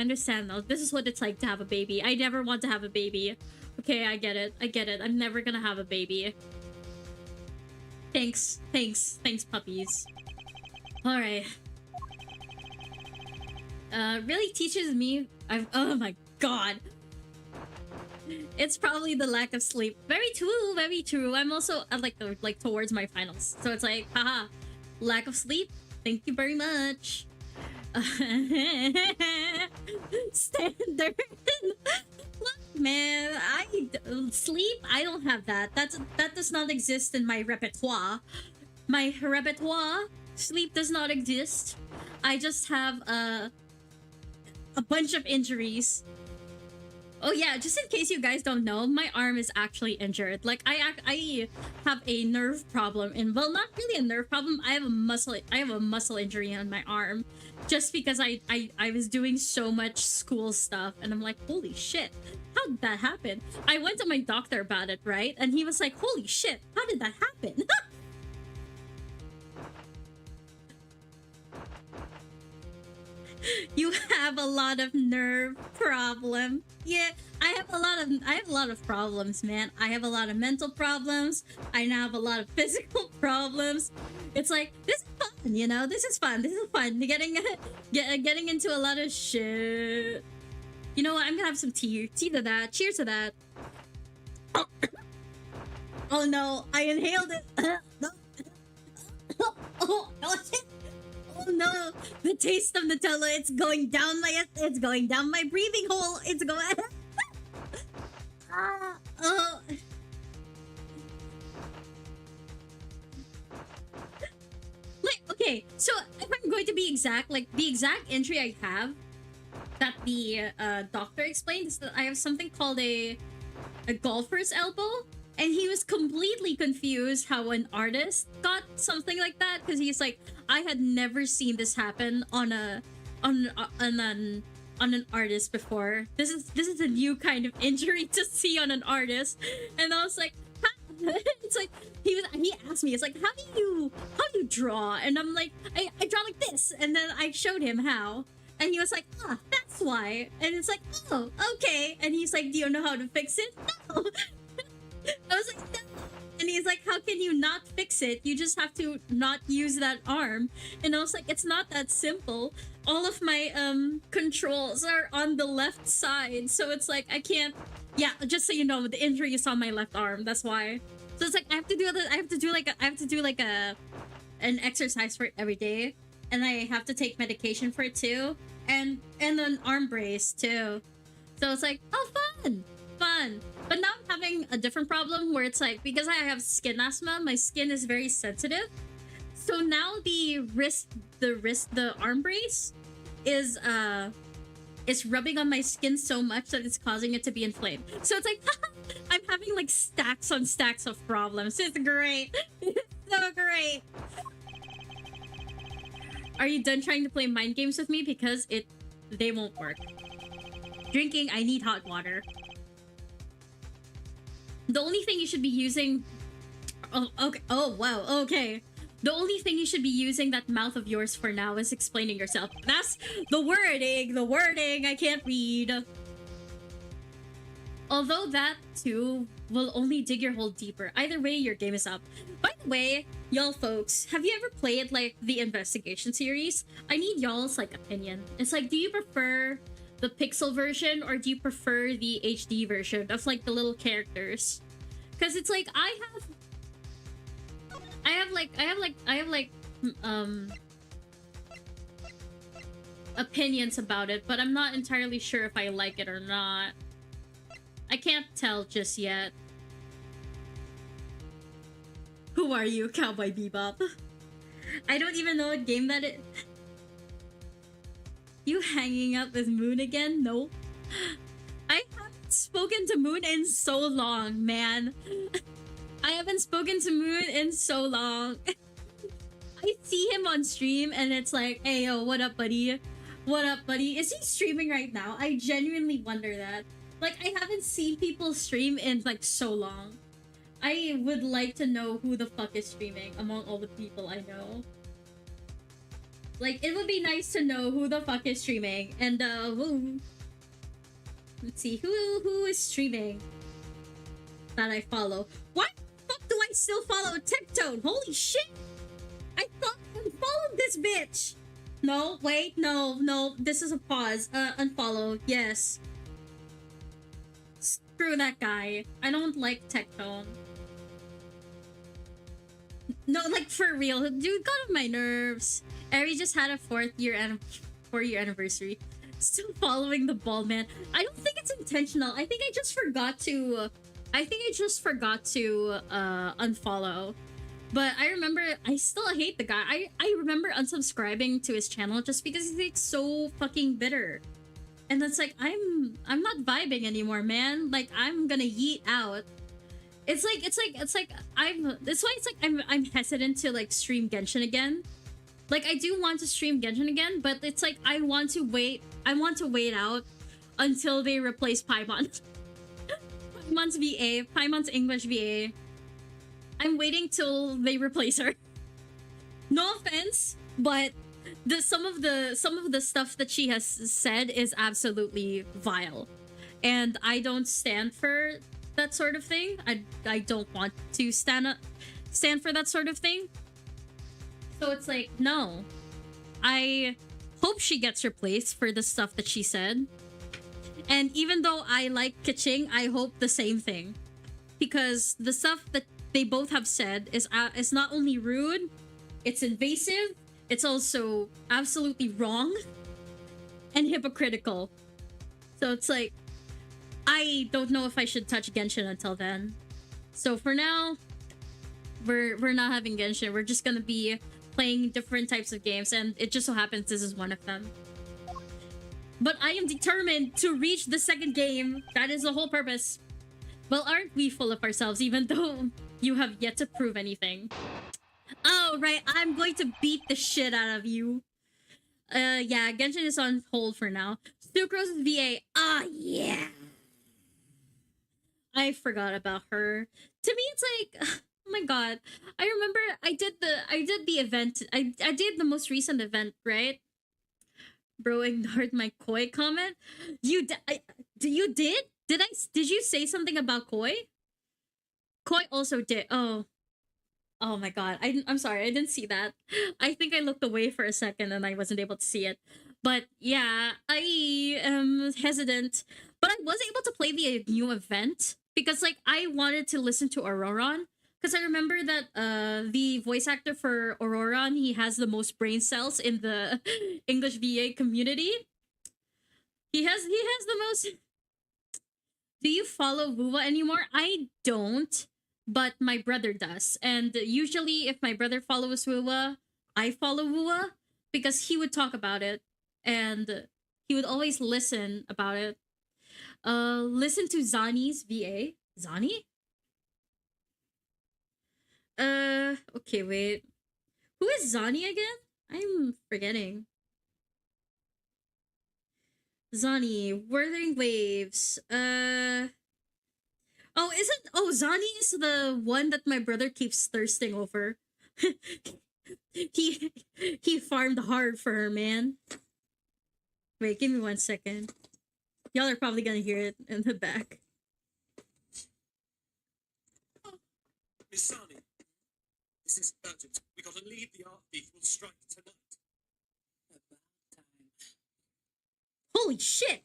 This is what it's like to have a baby. I never want to have a baby. Okay, I get it. I'm never gonna have a baby. Thanks, puppies. Alright. Really teaches me. Oh my god. It's probably the lack of sleep. Very true. I'm also like towards my finals, so it's like, haha, lack of sleep. Thank you very much. Standard. Look, man, sleep. I don't have that. That does not exist in my repertoire. My repertoire. Sleep does not exist. I just have a bunch of injuries. Oh yeah, just in case you guys don't know, my arm is actually injured. Like I have a nerve problem, and well, not really a nerve problem. I have a muscle injury on my arm, just because I was doing so much school stuff, and I'm like, holy shit, how did that happen? I went to my doctor about it, right? And he was like, holy shit, how did that happen? You have a lot of nerve problem. Yeah, I have a lot of problems, man. I have a lot of mental problems. I now have a lot of physical problems. It's like, this is fun, you know? This is fun. Getting into a lot of shit. You know what? I'm gonna have some tea. Tea to that. Cheers to that. Oh no, I inhaled it. Oh shit. Oh no, the taste of Nutella, it's going down my breathing hole. It's going oh. Like, okay, so if I'm going to be exact, like the exact entry I have that the doctor explained is that I have something called a golfer's elbow. And he was completely confused how an artist got something like that, because he's like, I had never seen this happen on an artist before. This is a new kind of injury to see on an artist. And I was like, it's like he asked me, it's like, how do you draw? And I'm like, I draw like this, and then I showed him how. And he was like, that's why. And it's like, oh, okay. And he's like, do you know how to fix it? No. I was like, no. And he's like, how can you not fix it? You just have to not use that arm. And I was like, it's not that simple. All of my controls are on the left side, so it's like I can't. Yeah, just so you know, the injury is on my left arm. That's why. So it's like I have to do like an exercise for it every day, and I have to take medication for it too, and an arm brace too. So it's like, oh, fun. But now I'm having a different problem where it's like, because I have skin asthma, my skin is very sensitive. So now the arm brace is rubbing on my skin so much that it's causing it to be inflamed. So it's like, I'm having like stacks on stacks of problems. It's great. It's so great. Are you done trying to play mind games with me? Because they won't work. Drinking, I need hot water. The only thing you should be using... Oh, okay. Oh, wow. Okay. The only thing you should be using that mouth of yours for now is explaining yourself. That's the wording. The wording. I can't read. Although that too will only dig your hole deeper. Either way, your game is up. By the way, y'all folks, have you ever played like the investigation series? I need y'all's like opinion. It's like, do you prefer the pixel version or do you prefer the HD version of like the little characters? Because it's like I have like opinions about it, but I'm not entirely sure if I like it or not. I can't tell just yet. Who are you, Cowboy Bebop? I don't even know what game that is. You hanging out with Moon again? No. I haven't spoken to Moon in so long, man. I haven't spoken to Moon in so long. I see him on stream and it's like, hey yo, what up, buddy? What up, buddy? Is he streaming right now? I genuinely wonder that. Like, I haven't seen people stream in like so long. I would like to know who the fuck is streaming among all the people I know. Like, it would be nice to know who the fuck is streaming. And let's see, who is streaming that I follow? Why the fuck do I still follow Tectone? Holy shit! I thought I unfollowed this bitch! No, wait, no, this is a pause. Unfollow, yes. Screw that guy. I don't like Tectone. No, like, for real. Dude got on my nerves. Eri just had a 4-year anniversary. Still following the bald man. I don't think it's intentional. I think I just forgot to unfollow. But I remember, I still hate the guy. I remember unsubscribing to his channel just because he's like so fucking bitter. And it's like, I'm not vibing anymore, man. Like, I'm gonna yeet out. It's like I'm hesitant to like stream Genshin again. Like, I do want to stream Genshin again, but it's like I want to wait out until they replace Paimon. Paimon's VA, Paimon's English VA. I'm waiting till they replace her. No offense, but some of the stuff that she has said is absolutely vile. And I don't stand for that sort of thing. I don't want to stand for that sort of thing. So it's like, no. I hope she gets replaced for the stuff that she said. And even though I like Kiching, I hope the same thing. Because the stuff that they both have said is not only rude, it's invasive, it's also absolutely wrong and hypocritical. So it's like, I don't know if I should touch Genshin until then. So for now, we're not having Genshin. We're just gonna be playing different types of games, and it just so happens this is one of them. But I am determined to reach the second game. That is the whole purpose. Well, aren't we full of ourselves, even though you have yet to prove anything? Oh, right, I'm going to beat the shit out of you. Yeah, Genshin is on hold for now. Sucrose's VA. Ah, yeah. I forgot about her. To me, it's like, oh my god. I remember I did the event. I did the most recent event, right? Bro ignored my Koi comment. You did? Did you say something about Koi? Koi also did. Oh my god. I'm sorry. I didn't see that. I think I looked away for a second and I wasn't able to see it. But yeah, I am hesitant. But I was able to play the new event because like I wanted to listen to Auroron. Because I remember that the voice actor for Auroron, he has the most brain cells in the English VA community. He has the most. Do you follow Wuwa anymore? I don't, but my brother does. And usually if my brother follows Wuwa, I follow Wuwa because he would talk about it and he would always listen about it. Listen to Zani's VA. Zani? Okay, wait. Who is Zani again? I'm forgetting. Zani, Wuthering Waves. Oh, Zani is the one that my brother keeps thirsting over. he farmed hard for her, man. Wait, give me 1 second. Y'all are probably gonna hear it in the back.
Misani, this is urgent. We gotta leave the art thief will strike tonight. About time.
Holy shit!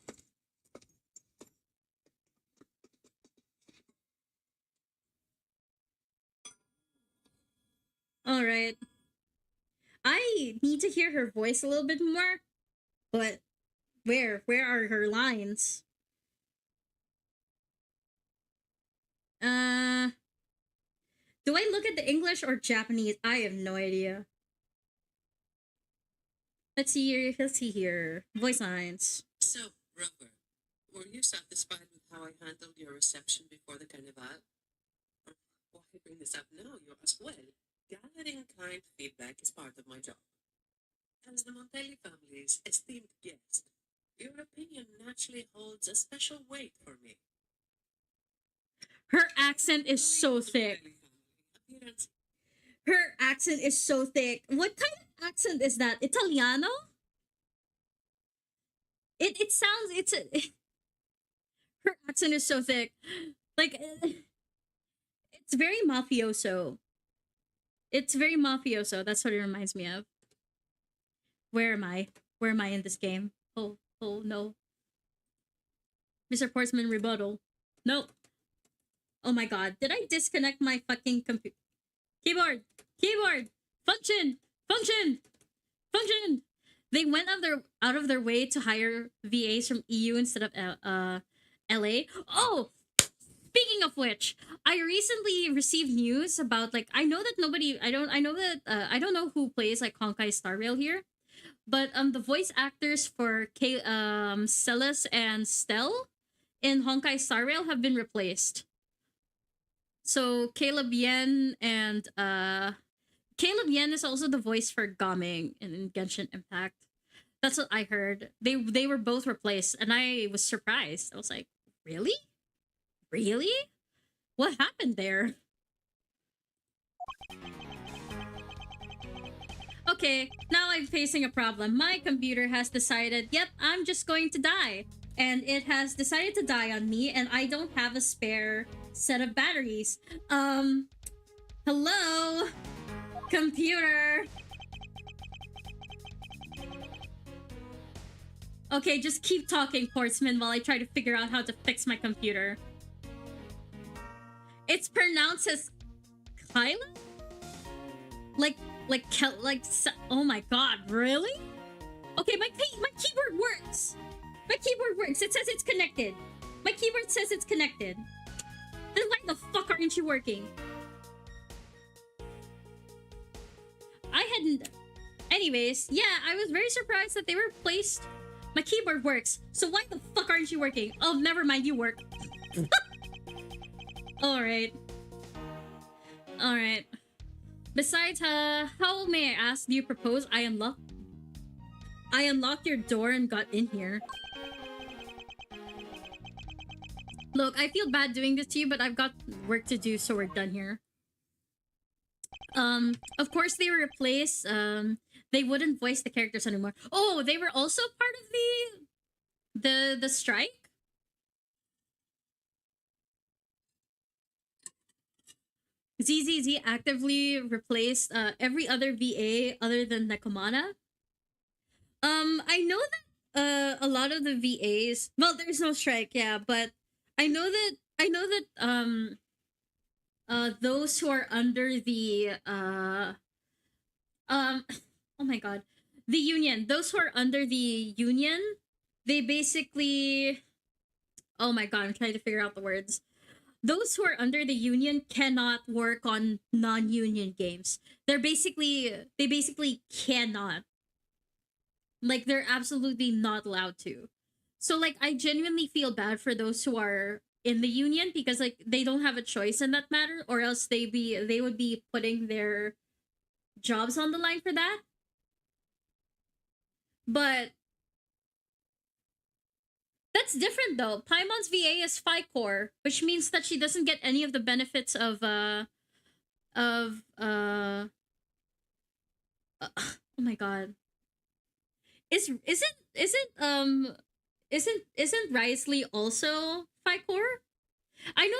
Alright. I need to hear her voice a little bit more, but where? Where are her lines? Do I look at the English or Japanese? I have no idea. Let's see here. Let's see here. Voice lines.
So, Rover, were you satisfied with how I handled your reception before the carnival? Why bring this up now? You're as well. Gathering kind feedback is part of my job. As the Montelli family's esteemed guest, your opinion naturally holds a special weight for me.
Her accent is so thick.
Appearance
Her accent is so thick. What kind of accent is that? Italiano? It sounds her accent is so thick. Like it's very mafioso. It's very mafioso. That's what it reminds me of. Where am I? Where am I in this game? Oh no. Mr. Portsman rebuttal. No. Oh my god. Did I disconnect my fucking computer? Keyboard! Keyboard! Function! Function! Function! They went out of their way to hire VAs from EU instead of LA. Oh! Speaking of which, I recently received news about I know who plays Honkai Star Rail here, but the voice actors for Celis and Stell in Honkai Star Rail have been replaced. So Caleb Yen and Caleb Yen is also the voice for Gaming in Genshin Impact. That's what I heard. They were both replaced, and I was surprised. I was like, really? Really? What happened there? Okay, now I'm facing a problem. My computer has decided, yep, I'm just going to die. And it has decided to die on me, and I don't have a spare set of batteries. Hello? Computer? Okay, just keep talking, Portsman, while I try to figure out how to fix my computer. It's pronounced as Kyla? Oh my god, really? Okay, my keyboard works. My keyboard works. It says it's connected. My keyboard says it's connected. Then why the fuck aren't you working? I hadn't... Anyways, yeah, I was very surprised that they were replaced. My keyboard works. So why the fuck aren't you working? Oh, never mind, you work. Alright. Alright. Besides, how may I ask, do you propose I unlocked your door and got in here. Look, I feel bad doing this to you, but I've got work to do, so we're done here. Of course they were replaced. They wouldn't voice the characters anymore. Oh, they were also part of the strike? ZZZ actively replaced every other VA other than Nekomana. I know that a lot of the VAs, well, there's no strike, yeah, but I know that those who are under the oh my god, the union, those who are under the union, they basically, oh my god, I'm trying to figure out the words. Those who are under the union cannot work on non-union games. They basically cannot. Like, they're absolutely not allowed to. So, like, I genuinely feel bad for those who are in the union because, like, they don't have a choice in that matter, or else they would be putting their jobs on the line for that. But that's different though. Paimon's VA is FICOR, which means that she doesn't get any of the benefits of oh my god. Isn't Risley also FICOR? I know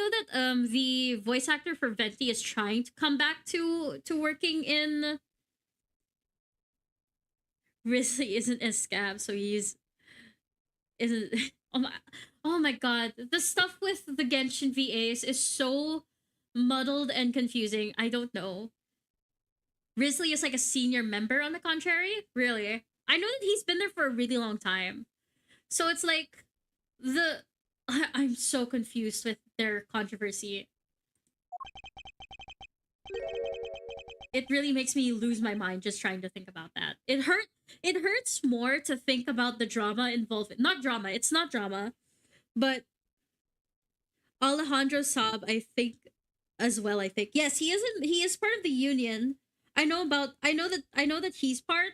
that the voice actor for Venti is trying to come back to working in Risley isn't a scab, so he's isn't oh my god. The stuff with the Genshin VAs is so muddled and confusing. I don't know. Risley is like a senior member on the contrary? Really? I know that he's been there for a really long time. So it's like I'm so confused with their controversy. It really makes me lose my mind just trying to think about that. It hurts more to think about the drama involved. Not drama, it's not drama. But Alejandro Saab, I think as well, I think. Yes, he is part of the union. I know that he's part.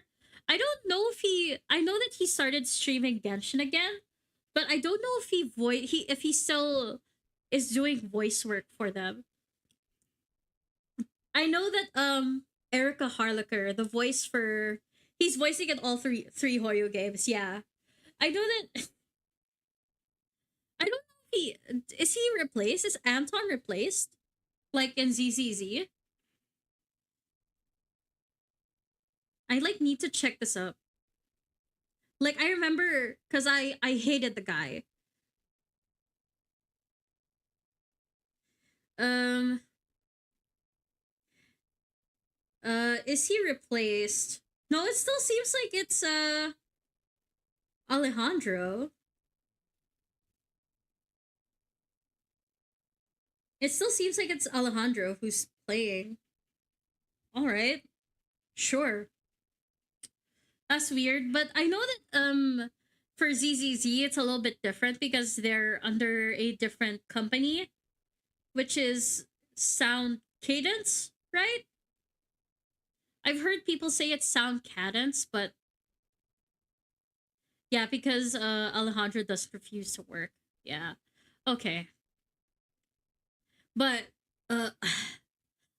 I know that he started streaming Genshin again, but I don't know if if he still is doing voice work for them. I know that Erica Harlacher, the voice for he's voicing in all three Hoyo games. Yeah, I know that. I don't know if he replaced. Is Anton replaced? Like in ZZZ? I like need to check this up. Like I remember because I hated the guy. Um. Is he replaced? No, it still seems like it's Alejandro. It still seems like it's Alejandro who's playing. All right, sure. That's weird, but I know that for ZZZ it's a little bit different because they're under a different company, which is Sound Cadence, right? I've heard people say it's Sound Cadence, but yeah, because Alejandro does refuse to work. Yeah. Okay. But I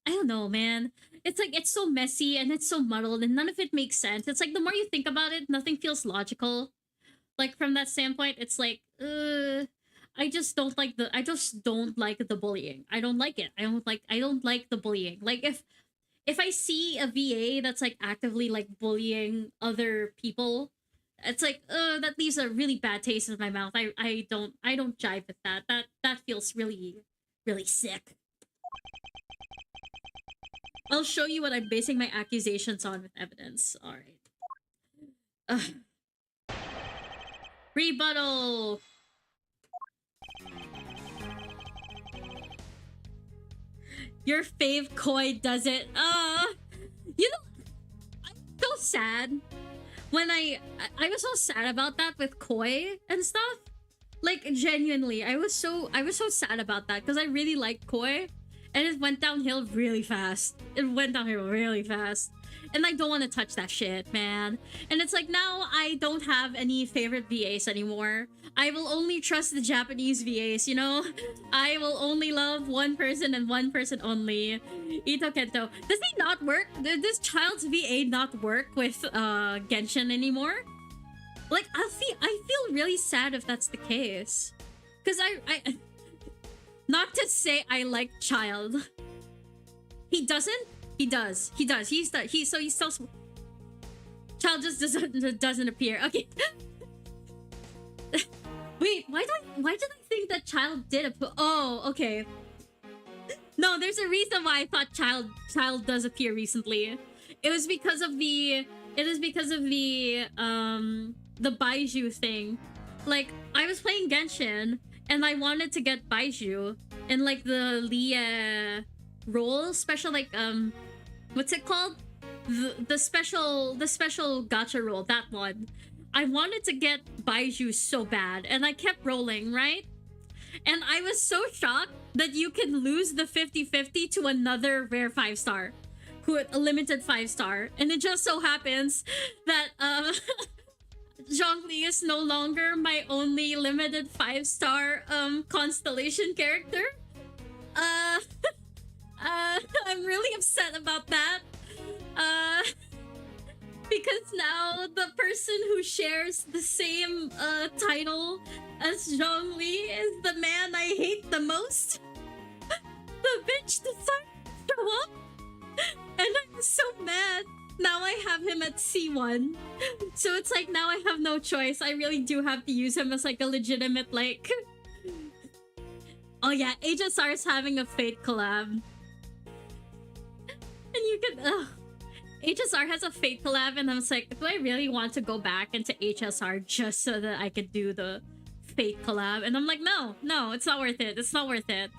don't know, man. It's like it's so messy and it's so muddled and none of it makes sense. It's like the more you think about it, nothing feels logical. Like from that standpoint, it's like I just don't like the bullying. I don't like it. I don't like the bullying. Like if I see a VA that's like actively like bullying other people, it's like that leaves a really bad taste in my mouth. I don't jive with that. That feels really really sick. I'll show you what I'm basing my accusations on with evidence. All right. Rebuttal. Your fave koi does it. You know, I'm so sad when I was so sad about that with koi and stuff. Like genuinely, I was so sad about that because I really liked koi, and it went downhill really fast. And I don't want to touch that shit, man. And it's like now I don't have any favorite VAs anymore. I will only trust the Japanese VAs, you know? I will only love one person and one person only. Ito Kento. Does he not work? Does Child's VA not work with Genshin anymore? Like, I feel really sad if that's the case. Because I not to say I like Child. He doesn't? He does. He still Child just doesn't appear. Okay. Wait, why did I think that Child did appear? Oh, okay. No, there's a reason why I thought Child does appear recently. It was because of the Baiju thing. Like, I was playing Genshin and I wanted to get Baiju and like the Leah role special, like what's it called? The special gacha role, that one. I wanted to get Baiju so bad and I kept rolling, right? And I was so shocked that you can lose the 50-50 to another rare 5-star who a limited 5-star, and it just so happens that Zhongli is no longer my only limited 5-star constellation character. I'm really upset about that. Because now the person who shares the same title as Zhong Li is the man I hate the most. The bitch decided to show up, and I'm so mad. Now I have him at C1. So it's like now I have no choice. I really do have to use him as like a legitimate like... Oh yeah, HSR is having a Fate collab. And you can... HSR has a Fate collab and I was like, do I really want to go back into HSR just so that I could do the Fate collab? And I'm like, no, it's not worth it. It's not worth it.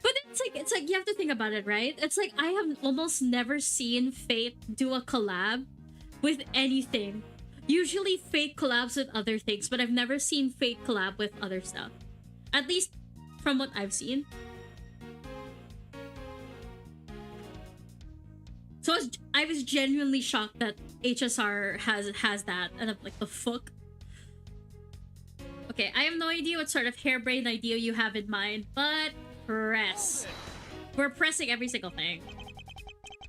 But it's like you have to think about it, right? It's like I have almost never seen Fate do a collab with anything. Usually Fate collabs with other things, but I've never seen Fate collab with other stuff. At least from what I've seen. So I was genuinely shocked that HSR has that, and I'm like, the fuck? Okay, I have no idea what sort of harebrained idea you have in mind, but press. We're pressing every single thing.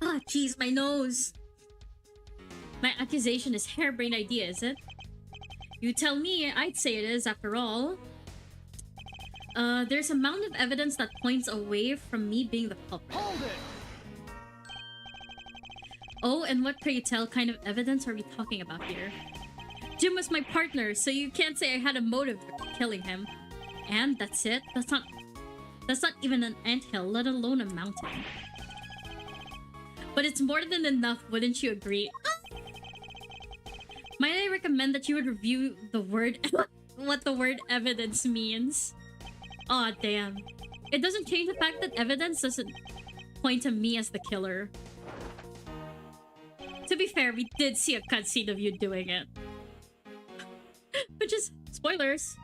Ah, jeez, my nose. My accusation is harebrained idea, is it? You tell me, I'd say it is, after all. There's a mountain of evidence that points away from me being the culprit.
Hold it!
Oh, and what, pray tell, kind of evidence are we talking about here? Jim was my partner, so you can't say I had a motive for killing him. And that's it? That's not even an anthill, let alone a mountain. But it's more than enough, wouldn't you agree? Might I recommend that you would review the word... what the word evidence means? Aw, damn. It doesn't change the fact that evidence doesn't point to me as the killer. To be fair, we did see a cutscene of you doing it. Which is... spoilers.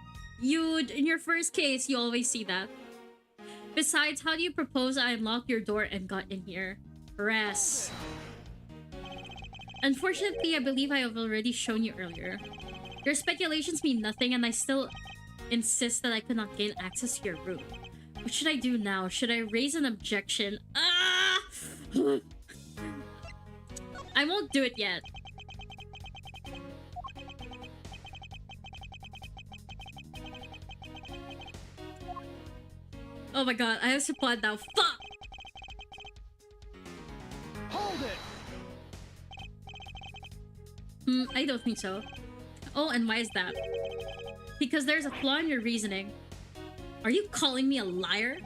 In your first case, you always see that. Besides, how do you propose I unlocked your door and got in here? Press. Unfortunately, I believe I have already shown you earlier. Your speculations mean nothing, and I still insist that I could not gain access to your room. What should I do now? Should I raise an objection? Ah! I won't do it yet. Oh my god, I have to pod now. Fuck!
Hold it!
I don't think so. Oh, and why is that? Because there's a flaw in your reasoning. Are you calling me a liar?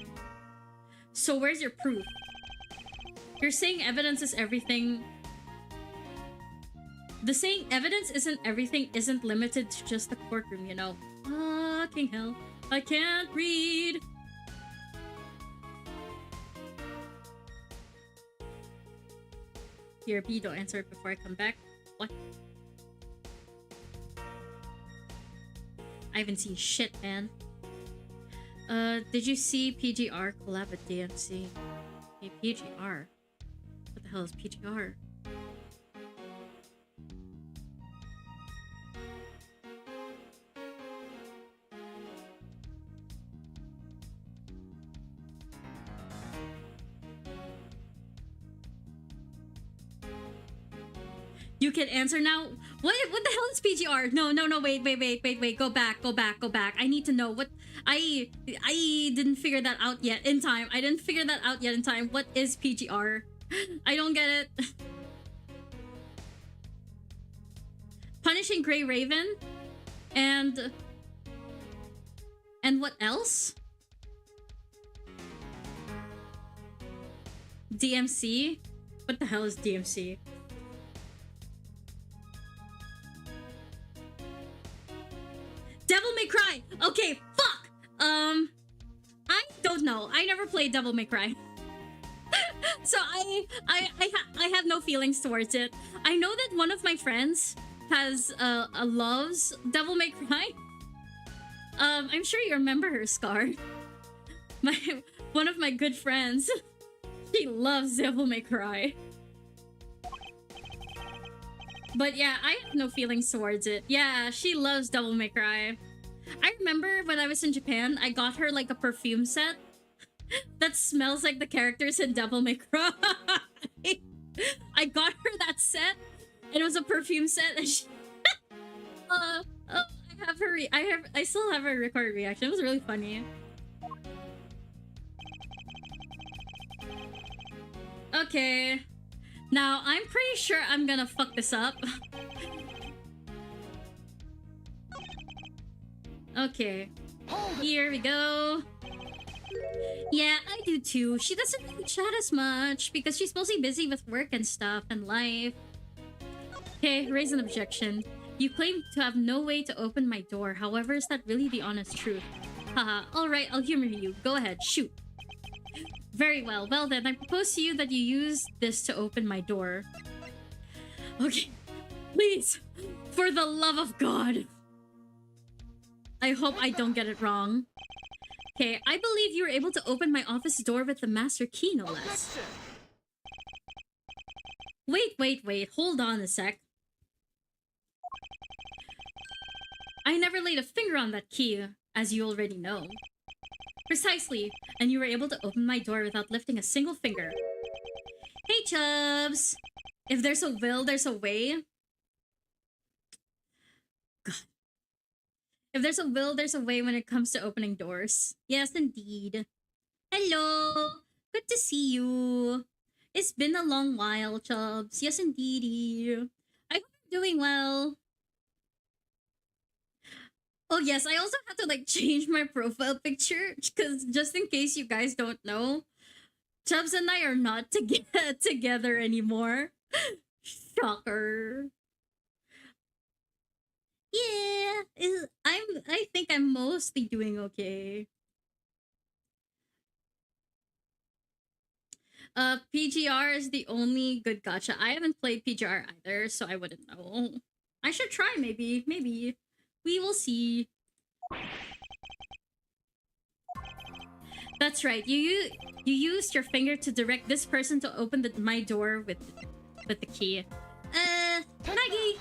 So where's your proof? You're saying evidence is everything. The saying evidence isn't everything isn't limited to just the courtroom, you know. Fucking hell. I can't read. Here, B, don't answer it before I come back. What? I haven't seen shit, man. Did you see PGR collab with DMC? Hey, PGR? What the hell is PGR? You can answer now. What the hell is PGR? No, wait. Go back. I need to know what I didn't figure that out yet in time. What is PGR? I don't get it. Punishing Grey Raven and what else? DMC? What the hell is DMC? Devil May Cry! Okay, fuck! I don't know. I never played Devil May Cry. So I have no feelings towards it. I know that one of my friends has loves Devil May Cry. I'm sure you remember her, Scar. One of my good friends. She loves Devil May Cry. But yeah, I have no feelings towards it. Yeah, she loves Devil May Cry. I remember when I was in Japan, I got her like a perfume set that smells like the characters in Devil May Cry. I got her that set, and it was a perfume set, and she... I have her. I still have her recorded reaction. It was really funny. Okay. Now I'm pretty sure I'm gonna fuck this up. Okay. Here we go. Yeah, I do too. She doesn't really chat as much because she's mostly busy with work and stuff and life. Okay, raise an objection. You claim to have no way to open my door. However, is that really the honest truth? Haha, alright, I'll humor you. Go ahead, shoot. Very well. Well then, I propose to you that you use this to open my door. Okay. Please. For the love of God. I hope I don't get it wrong. Okay, I believe you were able to open my office door with the master key, no less. Wait. Hold on a sec. I never laid a finger on that key, as you already know. Precisely, and you were able to open my door without lifting a single finger. Hey, Chubs! If there's a will, there's a way. God. If there's a will, there's a way when it comes to opening doors. Yes, indeed. Hello! Good to see you. It's been a long while, Chubs. Yes, indeed. I hope you're doing well. Oh yes, I also had to like change my profile picture because just in case you guys don't know, Chubbs and I are not together anymore. Shocker. Yeah, I think I'm mostly doing okay. PGR is the only good gacha. I haven't played PGR either, so I wouldn't know. I should try maybe. We will see. That's right. You used your finger to direct this person to open my door with the key. Maggie.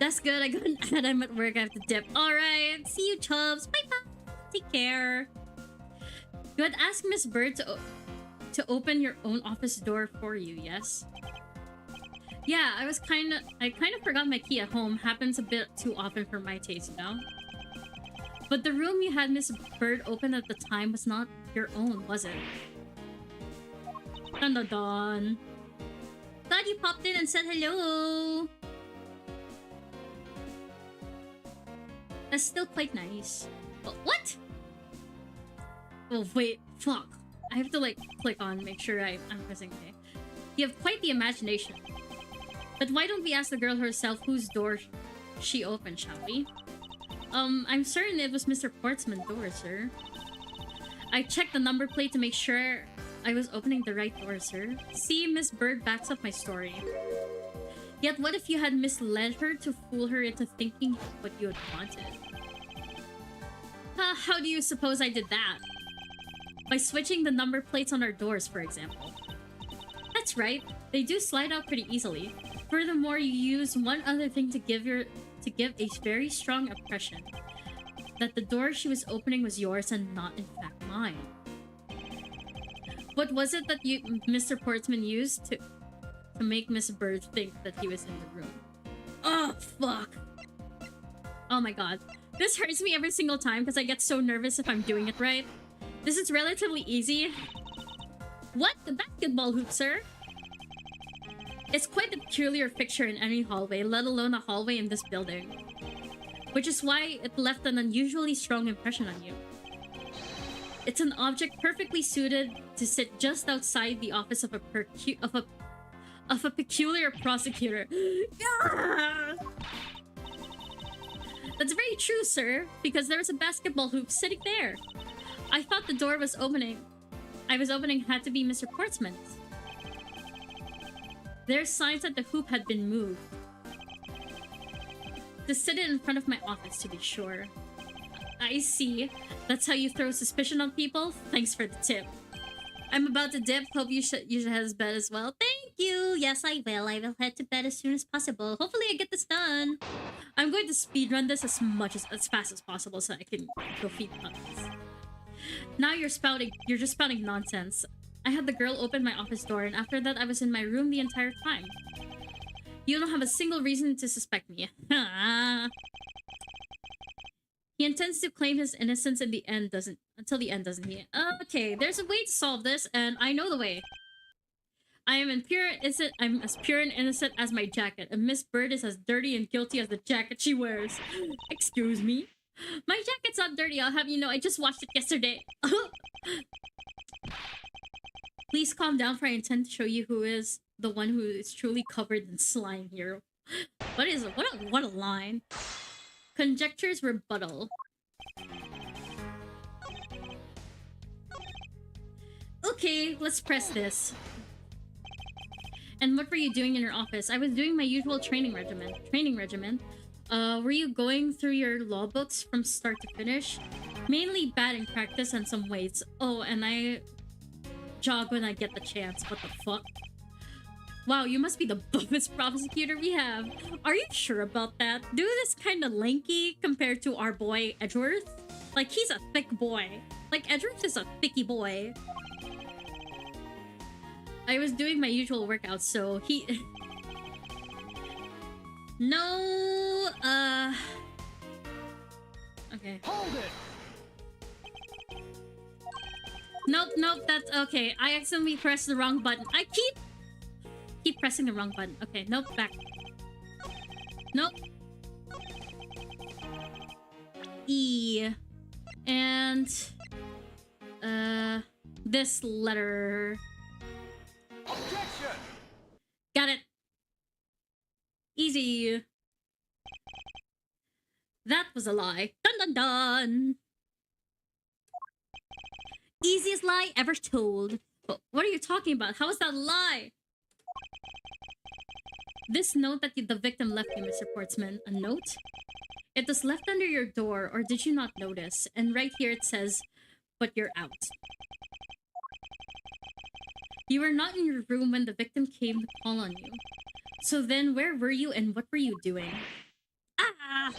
That's good. I got an ad. I'm at work. I have to dip. All right. See you, Chubs. Bye bye. Take care. You had asked Miss Bird to open your own office door for you. Yes. Yeah, I kind of forgot my key at home. Happens a bit too often for my taste, you know? But the room you had Miss Bird open at the time was not your own, was it? Dun dun dun. Glad you popped in and said hello. That's still quite nice. Oh, what? Oh, wait. Fuck. I have to, like, click on, make sure I'm pressing okay. You have quite the imagination. But why don't we ask the girl herself whose door she opened, shall we? I'm certain it was Mr. Portsman's door, sir. I checked the number plate to make sure I was opening the right door, sir. See, Miss Bird backs up my story. Yet what if you had misled her to fool her into thinking what you had wanted? How do you suppose I did that? By switching the number plates on our doors, for example. That's right. They do slide out pretty easily. Furthermore, you use one other thing to give a very strong impression that the door she was opening was yours and not in fact mine. What was it that Mr. Portsman used to make Miss Bird think that he was in the room? Oh, fuck. Oh my god. This hurts me every single time because I get so nervous if I'm doing it right. This is relatively easy. What? The basketball hoop, sir? It's quite a peculiar fixture in any hallway, let alone a hallway in this building. Which is why it left an unusually strong impression on you. It's an object perfectly suited to sit just outside the office of a peculiar prosecutor. That's very true, sir, because there was a basketball hoop sitting there. I thought the door I was opening had to be Mr. Portsman's. There's signs that the hoop had been moved. To sit it in front of my office, to be sure. I see. That's how you throw suspicion on people? Thanks for the tip. I'm about to dip. Hope you should head to bed as well. Thank you! Yes, I will. I will head to bed as soon as possible. Hopefully I get this done. I'm going to speedrun this as fast as possible so I can go feed puppies. Now you're just spouting nonsense. I had the girl open my office door, and after that I was in my room the entire time. You don't have a single reason to suspect me. He intends to claim his innocence in the end, doesn't until the end, doesn't he? Okay, there's a way to solve this, and I know the way. I'm as pure and innocent as my jacket, and Miss Bird is as dirty and guilty as the jacket she wears. Excuse me? My jacket's not dirty, I'll have you know. I just washed it yesterday. Please calm down, for I intend to show you who is the one who is truly covered in slime here. What a line. Conjecture's rebuttal. Okay, let's press this. And what were you doing in your office? I was doing my usual training regimen. Were you going through your law books from start to finish? Mainly batting practice and some weights. Oh, and I jog when I get the chance. What the fuck? Wow, you must be the buffest prosecutor we have. Are you sure about that? Dude is kind of lanky compared to our boy Edgeworth. Like, he's a thick boy. Like, Edgeworth is a thicky boy. I was doing my usual workout, so he... No, okay.
Hold it!
Nope, that's okay. I accidentally pressed the wrong button. I keep pressing the wrong button. Okay, nope, back. Nope. E. And... this letter...
Objection!
Got it. Easy. That was a lie. Dun dun dun. Easiest lie ever told. But what are you talking about? How is that a lie? This note that the victim left you, Mr. Portsman. A note? It was left under your door, or did you not notice? And right here it says, but you're out. You were not in your room when the victim came to call on you. So then, where were you and what were you doing? Ah!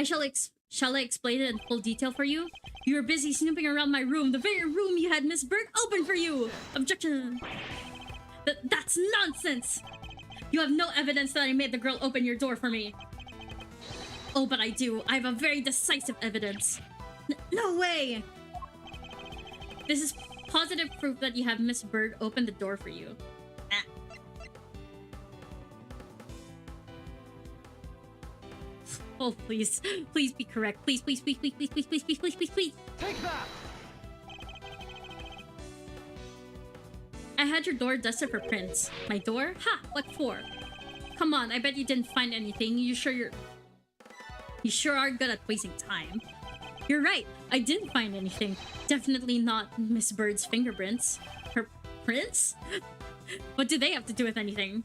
Shall I explain it in full detail for you? You were busy snooping around my room, the very room you had Miss Bird open for you! Objection! That's nonsense! You have no evidence that I made the girl open your door for me. Oh, but I do. I have a very decisive evidence. No way! This is positive proof that you have Miss Bird open the door for you. Ah. Oh, please. Please be correct. Please, please, please, please, please, please, please, please, please, please, please.
Take that!
I had your door dusted for prints. My door? Ha! What for? Come on, I bet you didn't find anything. You sure are good at wasting time. You're right. I didn't find anything. Definitely not Miss Bird's fingerprints. Her prints? What do they have to do with anything?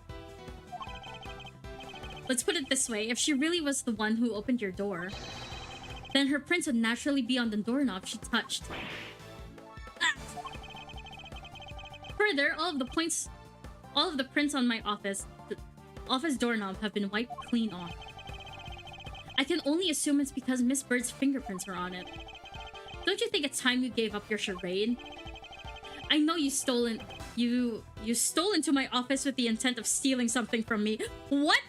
Let's put it this way. If she really was the one who opened your door, then her prints would naturally be on the doorknob she touched. Ah! Further, all of the prints on my office doorknob have been wiped clean off. I can only assume it's because Miss Bird's fingerprints were on it. Don't you think it's time you gave up your charade? I know you stole into my office with the intent of stealing something from me. What?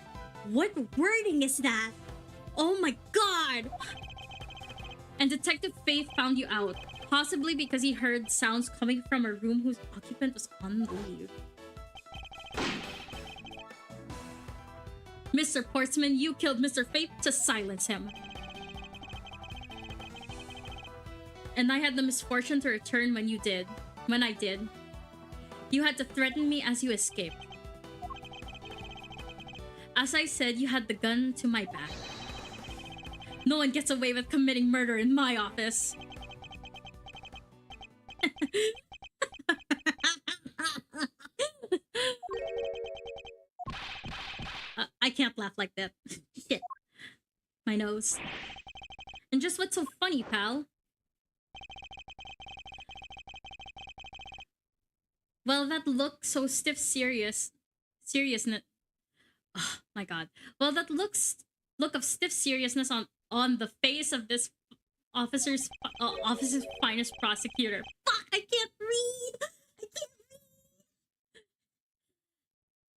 What wording is that? Oh my god! And Detective Faith found you out, possibly because he heard sounds coming from a room whose occupant was on leave. Mr. Portsman, you killed Mr. Faith to silence him. And I had the misfortune to return when I did. You had to threaten me as you escaped. As I said, you had the gun to my back. No one gets away with committing murder in my office. I can't laugh like that. Shit. My nose. And just what's so funny, pal? Well, that look so seriousness. Oh my god. Well, that look of stiff seriousness on the face of this officer's finest prosecutor. Fuck, I can't read.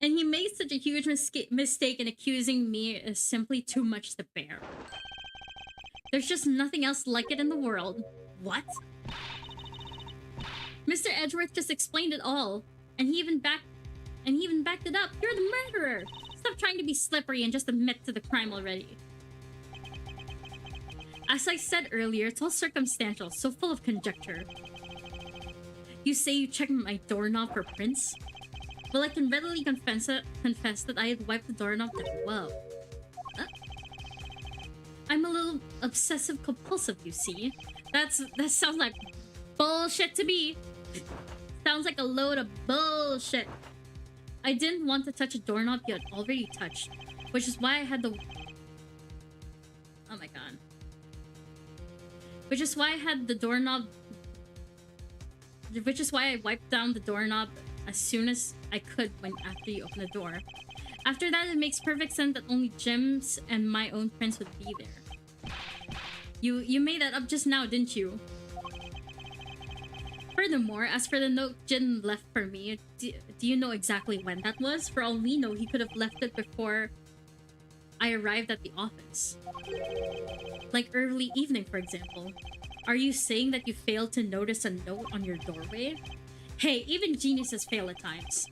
And he made such a huge mistake in accusing me is simply too much to bear. There's just nothing else like it in the world. What? Mr. Edgeworth just explained it all, and he even backed it up. You're the murderer. Stop trying to be slippery and just admit to the crime already. As I said earlier, it's all circumstantial, so full of conjecture. You say you checked my doorknob for prints? Well, I can readily confess that I had wiped the doorknob as well. I'm a little obsessive compulsive, you see. That sounds like bullshit to me. Sounds like a load of bullshit. I didn't want to touch a doorknob you had already touched, which is why I had the... Oh my god. Which is why I had the doorknob... Which is why I wiped down the doorknob as soon as I could after you opened the door. After that, it makes perfect sense that only Jim's and my own prints would be there. You made that up just now, didn't you? Furthermore, as for the note Jin left for me, do you know exactly when that was? For all we know, he could have left it before I arrived at the office. Like early evening, for example. Are you saying that you failed to notice a note on your doorway? Hey, even geniuses fail at times.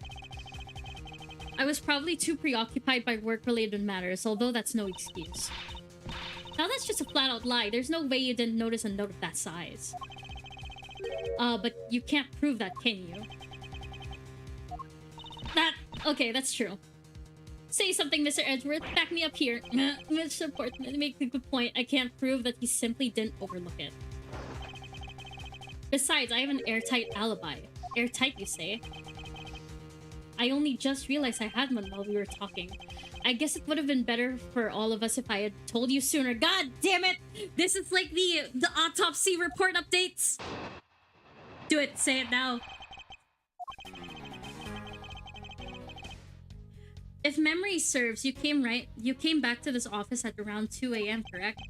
I was probably too preoccupied by work-related matters, although that's no excuse. Now that's just a flat-out lie. There's no way you didn't notice a note of that size. But you can't prove that, can you? Okay, that's true. Say something, Mr. Edgeworth. Back me up here. Mr. Portman makes a good point. I can't prove that he simply didn't overlook it. Besides, I have an airtight alibi. Airtight, you say? I only just realized I had one while we were talking. I guess it would have been better for all of us if I had told you sooner. God damn it! This is like the autopsy report updates! Do it. Say it now. If memory serves, you came back to this office at around 2 a.m., correct?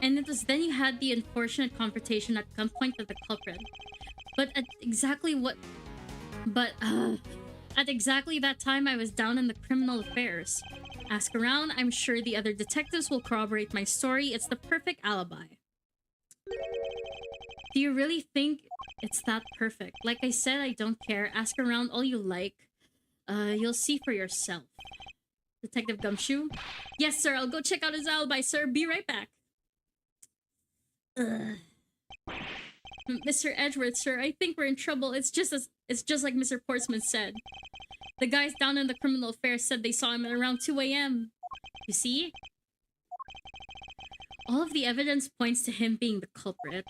And it was then you had the unfortunate confrontation at gunpoint with the culprit. At exactly that time, I was down in the criminal affairs. Ask around, I'm sure the other detectives will corroborate my story. It's the perfect alibi. Do you really think it's that perfect? Like I said, I don't care. Ask around all you like. You'll see for yourself. Detective Gumshoe? Yes, sir. I'll go check out his alibi, sir. Be right back. Mr. Edgeworth, sir, I think we're in trouble. It's just like Mr. Portsman said. The guys down in the criminal affairs said they saw him at around 2 a.m. You see? All of the evidence points to him being the culprit.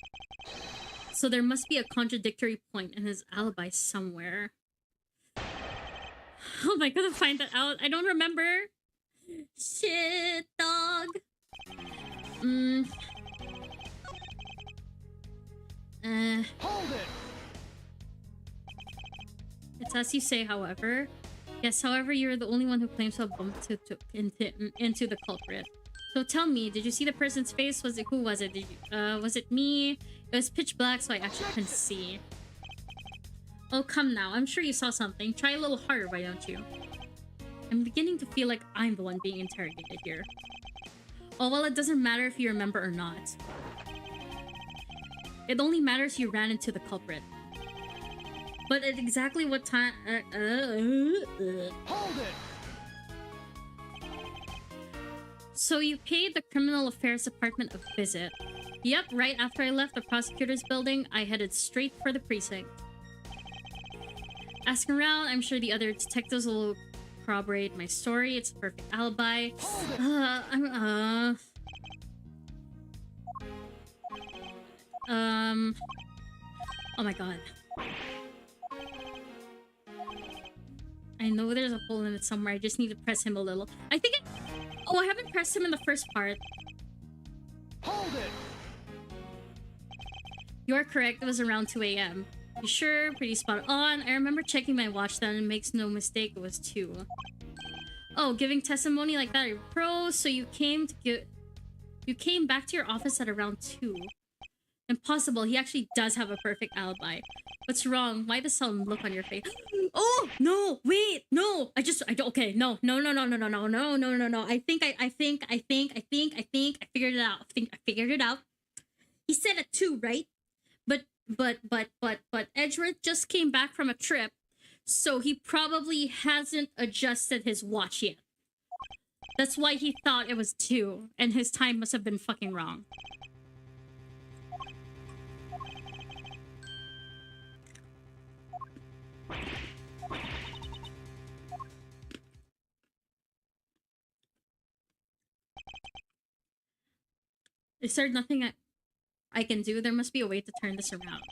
So there must be a contradictory point in his alibi somewhere. Oh my god, to find that out. I don't remember. Shit, dog.
Hold it!
It's as you say, however. Yes, however, you're the only one who claims to have bumped into the culprit. So tell me, did you see the person's face? Who was it? Was it me? It was pitch black, so I actually couldn't see. Oh, come now. I'm sure you saw something. Try a little harder, why don't you? I'm beginning to feel like I'm the one being interrogated here. Oh, well, it doesn't matter if you remember or not. It only matters you ran into the culprit. But at exactly what time...
Hold it!
So you paid the Criminal Affairs Department a visit. Yep, right after I left the prosecutor's building, I headed straight for the precinct. Ask around, I'm sure the other detectives will corroborate my story. It's a perfect alibi. Oh my god. I know there's a hole in it somewhere. I just need to press him a little. I think it... Oh, I haven't pressed him in the first part.
Hold it!
You're correct. It was around 2 a.m. You sure? Pretty spot on. I remember checking my watch then and makes no mistake, it was 2. Oh, giving testimony like that, you're pro. So you came back to your office at around 2. Impossible. He actually does have a perfect alibi. What's wrong? Why the sullen look on your face? Oh no! Wait, no! Okay, no. I figured it out. I figured it out. He said at 2, right? But Edgeworth just came back from a trip, so he probably hasn't adjusted his watch yet. That's why he thought it was 2, and his time must have been fucking wrong. Is there nothing I can do? There must be a way to turn this around.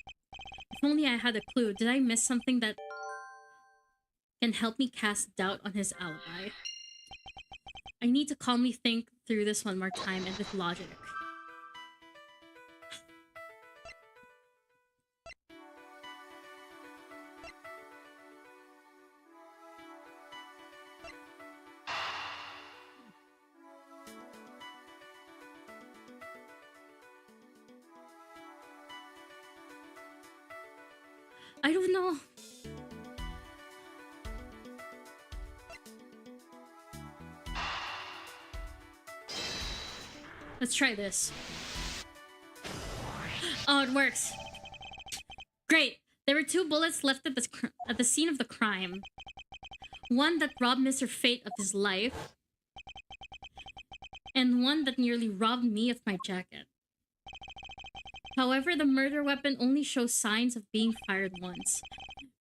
If only I had a clue. Did I miss something that can help me cast doubt on his alibi? I need to calmly think through this one more time and with logic. I don't know. Let's try this. Oh, it works. Great. There were 2 bullets left at the scene of the crime. One that robbed Mr. Fate of his life, and one that nearly robbed me of my jacket. However, the murder weapon only shows signs of being fired once,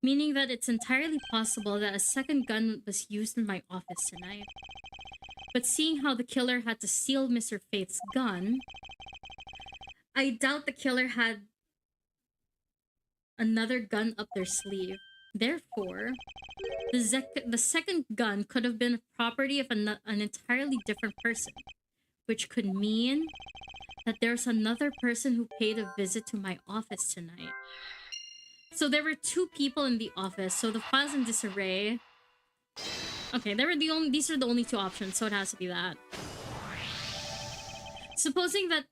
meaning that it's entirely possible that a second gun was used in my office tonight. But seeing how the killer had to steal Mr. Faith's gun, I doubt the killer had another gun up their sleeve. Therefore, the second gun could have been property of an entirely different person, which could mean that there's another person who paid a visit to my office tonight. So there were 2 people in the office, so the file's in disarray. Okay, these are the only 2 options, so it has to be that. Supposing that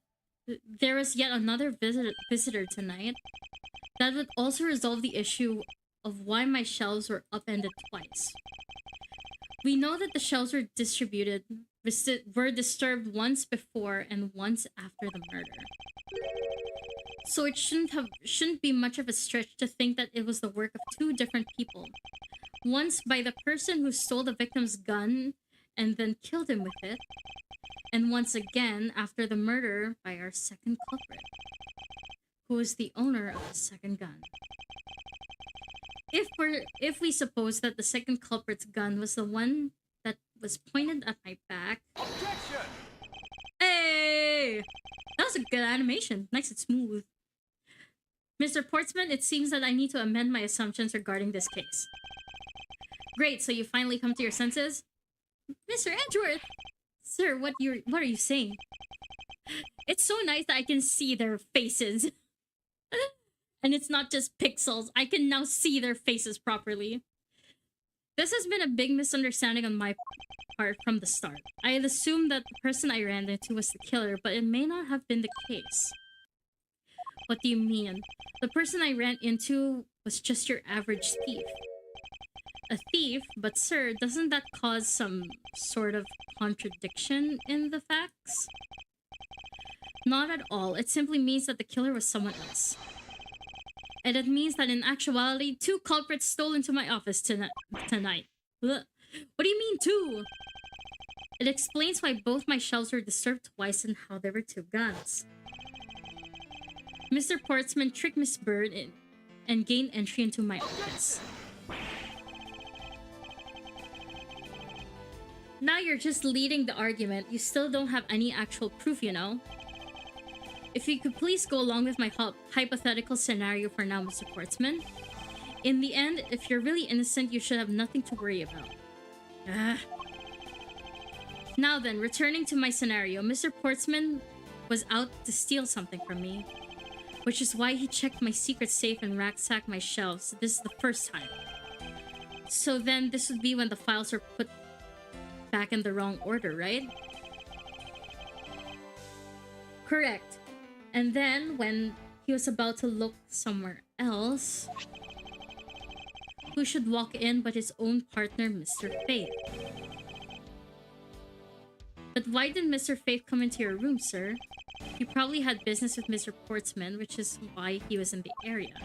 there is yet another visitor tonight, that would also resolve the issue of why my shelves were upended twice. We know that the shelves were were disturbed once before and once after the murder. So it shouldn't be much of a stretch to think that it was the work of 2 different people. Once by the person who stole the victim's gun and then killed him with it, and once again after the murder by our second culprit, who is the owner of the second gun. If we suppose that the second culprit's gun was the one that was pointed at my back.
Objection!
Hey! That was a good animation. Nice and smooth. Mr. Portsman, it seems that I need to amend my assumptions regarding this case. Great, so you finally come to your senses? Mr. Edgeworth! Sir, what are you saying? It's so nice that I can see their faces. And it's not just pixels. I can now see their faces properly. This has been a big misunderstanding on my part from the start. I had assumed that the person I ran into was the killer, but it may not have been the case. What do you mean? The person I ran into was just your average thief. A thief? But sir, doesn't that cause some sort of contradiction in the facts? Not at all. It simply means that the killer was someone else. And it means that in actuality, 2 culprits stole into my office tonight. Ugh. What do you mean 2? It explains why both my shelves were disturbed twice and how there were 2 guns. Mr. Portsman tricked Miss Bird and gained entry into my office. Now you're just leading the argument. You still don't have any actual proof, you know? If you could please go along with my hypothetical scenario for now, Mr. Portsman. In the end, if you're really innocent, you should have nothing to worry about. Now then, returning to my scenario, Mr. Portsman was out to steal something from me, which is why he checked my secret safe and ransacked my shelves. This is the first time. So then this would be when the files were put back in the wrong order, right? Correct. And then when he was about to look somewhere else, who should walk in but his own partner, Mr. Faith? But why did Mr. Faith come into your room, sir? He probably had business with Mr. Portsman, which is why he was in the area.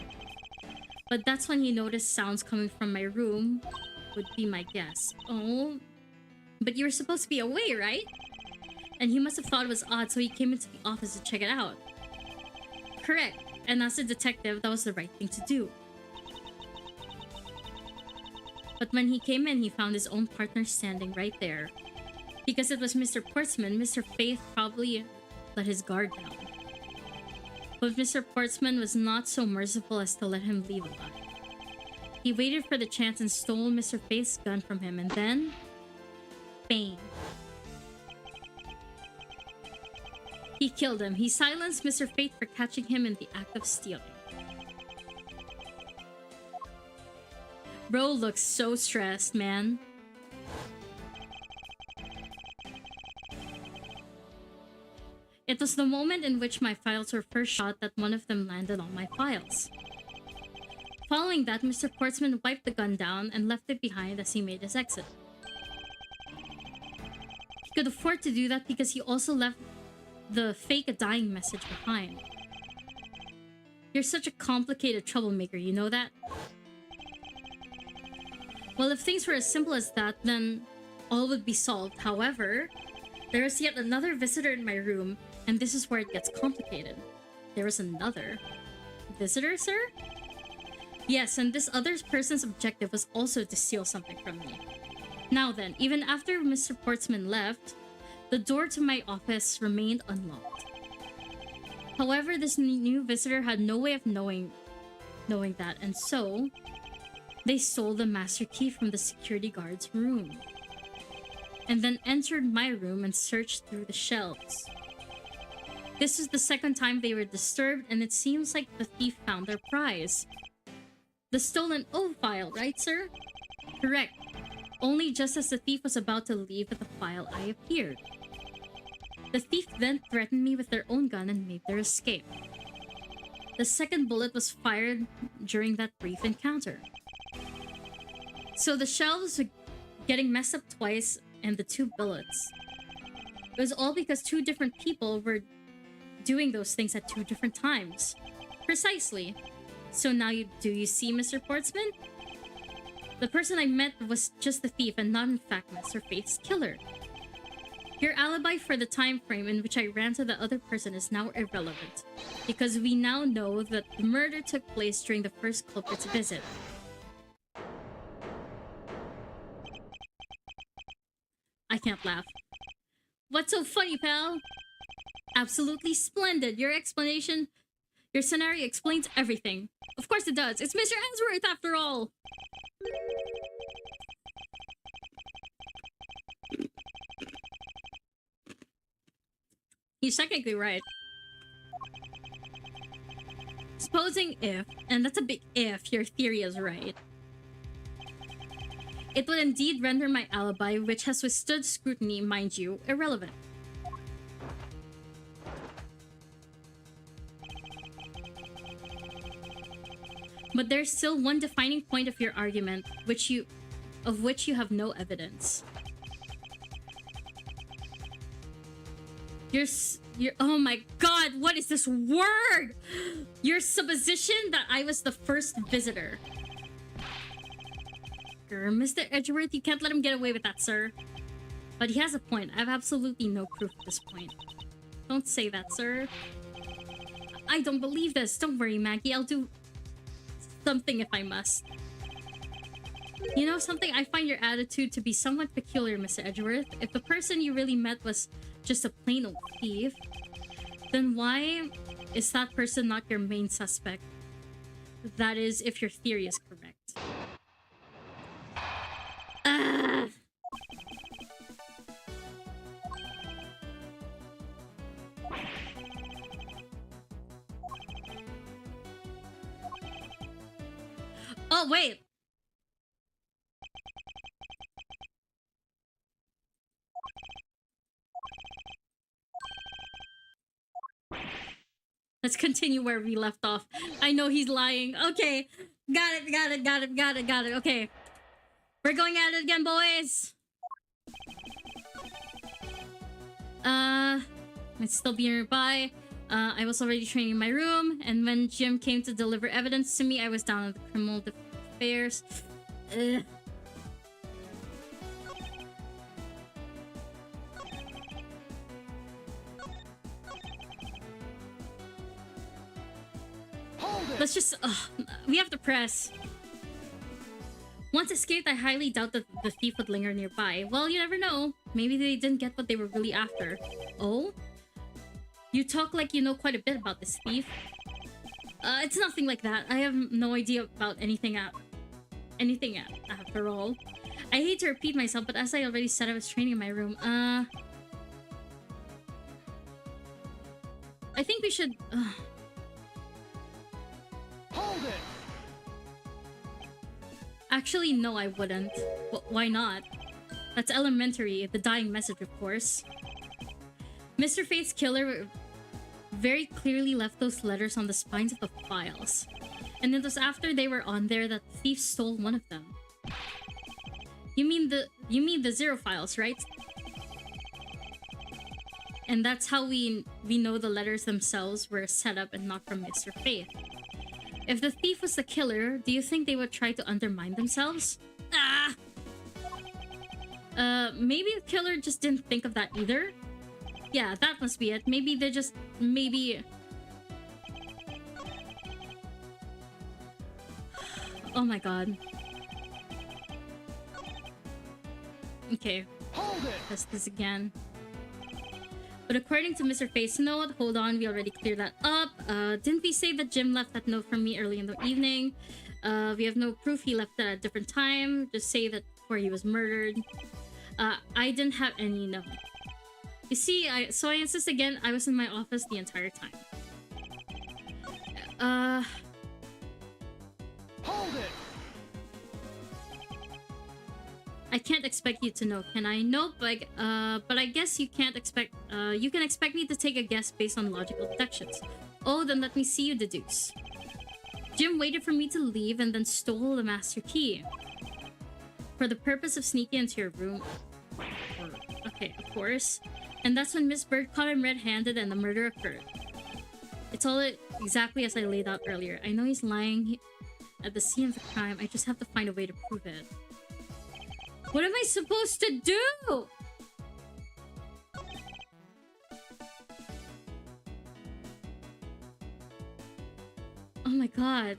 But that's when he noticed sounds coming from my room, would be my guess. Oh, but you were supposed to be away, right? And he must have thought it was odd, so he came into the office to check it out. Correct. And as a detective, that was the right thing to do. But when he came in, he found his own partner standing right there. Because it was Mr. Portsman, Mr. Faith probably let his guard down. But Mr. Portsman was not so merciful as to let him leave alive. He waited for the chance and stole Mr. Faith's gun from him, and then... bang. He killed him. He silenced Mr. Faith for catching him in the act of stealing. Bro looks so stressed, man. It was the moment in which my files were first shot that one of them landed on my files. Following that, Mr. Portsman wiped the gun down and left it behind as he made his exit. He could afford to do that because he also left the fake dying message behind. You're such a complicated troublemaker, you know that? Well, if things were as simple as that, then all would be solved. However, there is yet another visitor in my room, and this is where it gets complicated. There is another visitor, sir? Yes, and this other person's objective was also to steal something from me. Now then, even after Mr. Portsman left, the door to my office remained unlocked. However, this new visitor had no way of knowing that, and so they stole the master key from the security guard's room, and then entered my room and searched through the shelves. This is the second time they were disturbed, and it seems like the thief found their prize. The stolen O file, right, sir? Correct. Only just as the thief was about to leave with the file, I appeared. The thief then threatened me with their own gun and made their escape. The second bullet was fired during that brief encounter. So the shelves were getting messed up twice, and the two bullets. It was all because two different people were doing those things at two different times. Precisely. So now do you see, Mr. Portsman? The person I met was just the thief and not in fact Mr. Faith's killer. Your alibi for the time frame in which I ran to the other person is now irrelevant, because we now know that the murder took place during the first culprit's visit. I can't laugh. What's so funny, pal? Absolutely splendid. Your scenario explains everything. Of course it does. It's Mr. Answorth after all. He's technically right. Supposing if, and that's a big if, your theory is right, it would indeed render my alibi, which has withstood scrutiny, mind you, irrelevant. But there's still one defining point of your argument, of which you have no evidence. Oh my god, what is this word? Your supposition that I was the first visitor. Mr. Edgeworth, you can't let him get away with that, sir. But he has a point. I have absolutely no proof at this point. Don't say that, sir. I don't believe this. Don't worry, Maggie. I'll do something if I must. You know something? I find your attitude to be somewhat peculiar, Mr. Edgeworth. If the person you really met was just a plain old thief, then why is that person not your main suspect? That is, if your theory is correct. Oh, wait! Let's continue where we left off. I know he's lying. Okay. Got it. Okay. We're going at it again, boys. Might still be nearby. I was already training in my room, and when Jim came to deliver evidence to me, I was down in the criminal affairs. Ugh.
Hold it!
Let's just... we have to press. Once escaped, I highly doubt that the thief would linger nearby. Well, you never know. Maybe they didn't get what they were really after. Oh? You talk like you know quite a bit about this thief. It's nothing like that. I have no idea about anything after all. I hate to repeat myself, but as I already said, I was training in my room. I think we should...
Hold it!
Actually, no, I wouldn't. Why not? That's elementary, the dying message, of course. Mr. Fate's killer very clearly left those letters on the spines of the files. And it was after they were on there that the thief stole one of them. You mean the zero files, right? And that's how we know the letters themselves were set up and not from Mr. Fate. If the thief was the killer, do you think they would try to undermine themselves? Maybe the killer just didn't think of that either. Yeah, that must be it. Maybe they just... Maybe... Oh my god. Okay.
Hold it!
Test this again. But according to Mr. Face's note, hold on, we already cleared that up. Didn't we say that Jim left that note from me early in the evening? We have no proof he left it at a different time. Just say that before he was murdered. I didn't have any note. You see, so I insist again, I was in my office the entire time.
Hold it!
I can't expect you to know, can I? Nope, but I guess you can't expect... you can expect me to take a guess based on logical deductions. Oh, then let me see you deduce. Jim waited for me to leave and then stole the master key. For the purpose of sneaking into your room. Okay, of course. And that's when Miss Bird caught him red-handed and the murder occurred. It's all exactly as I laid out earlier. I know he's lying at the scene of the crime. I just have to find a way to prove it. What am I supposed to do? Oh my god.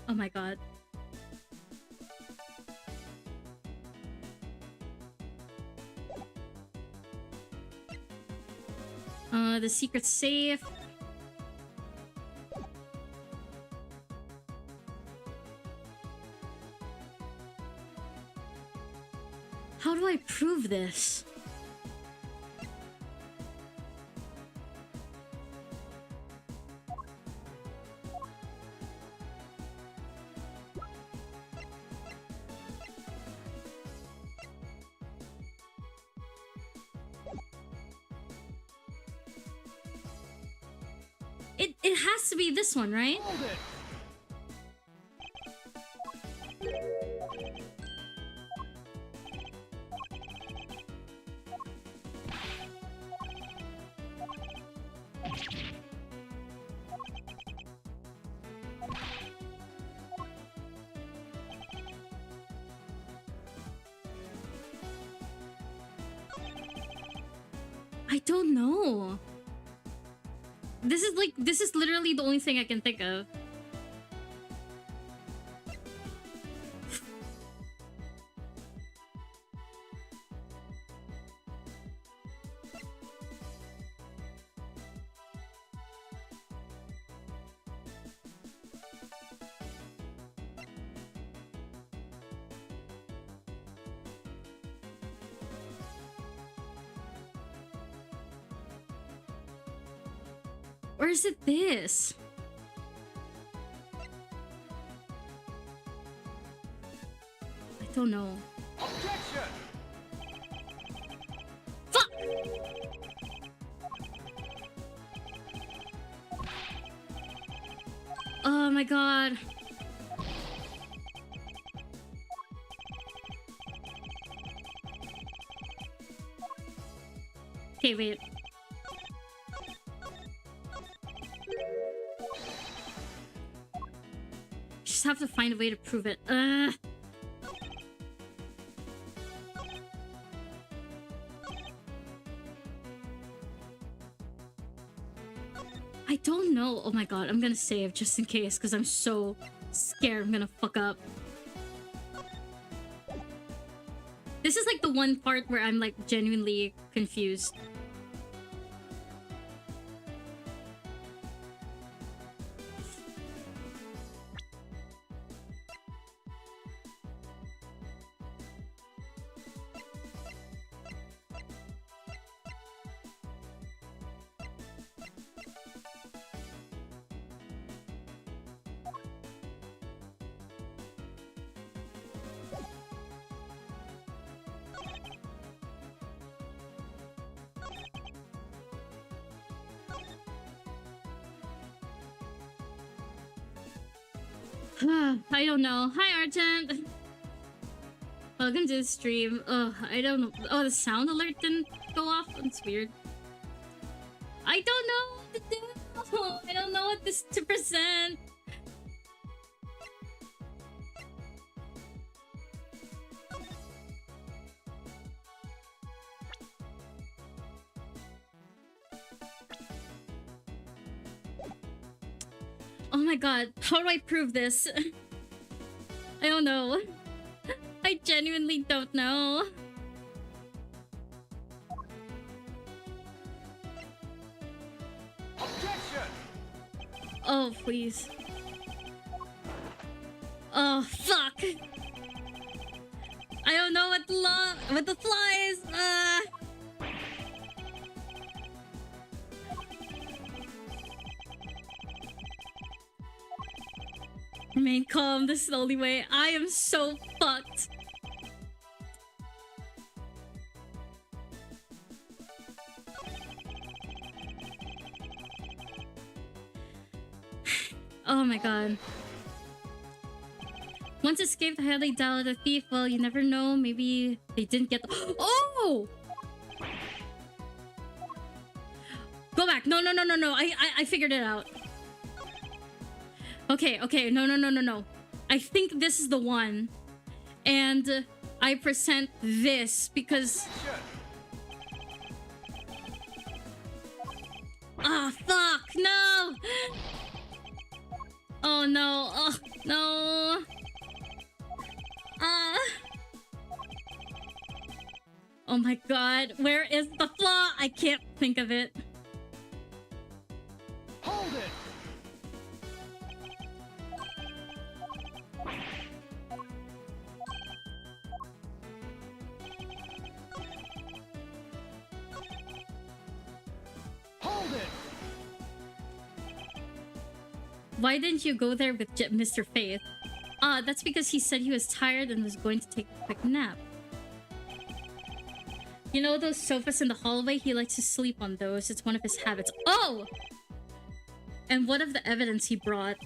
Oh my god. The secret safe. How do I prove this? It has to be this one, right?
Hold it!
I don't know. This is literally the only thing I can think of. Or is it this? I don't know.
Objection!
Fuck! Oh my god. Okay, wait. Just have to find a way to prove it. I don't know. Oh my god, I'm gonna save just in case because I'm so scared I'm gonna fuck up. This is like the one part where I'm like genuinely confused. I don't know. Hi, Argent. Welcome to the stream. I don't know. Oh, the sound alert didn't go off? That's weird. I don't know what to do. I don't know what this to present. Oh my god, how do I prove this? I don't know. I genuinely don't know.
Objection!
Oh, please. Oh, fuck! I don't know what the flaw is. Remain calm, this is the only way. I am so fucked. Oh my god. Once escaped, I highly doubt a thief. Well, you never know. Maybe they didn't get the— Oh! Go back. No. I figured it out. Okay. No. I think this is the one. And I present this because... Ah, fuck! No! Oh no. Oh, no. Oh my god. Where is the flaw? I can't think of it.
Hold it! Hold it!
Why didn't you go there with Mr. Faith? That's because he said he was tired and was going to take a quick nap. You know those sofas in the hallway? He likes to sleep on those. It's one of his habits. Oh! And what of the evidence he brought?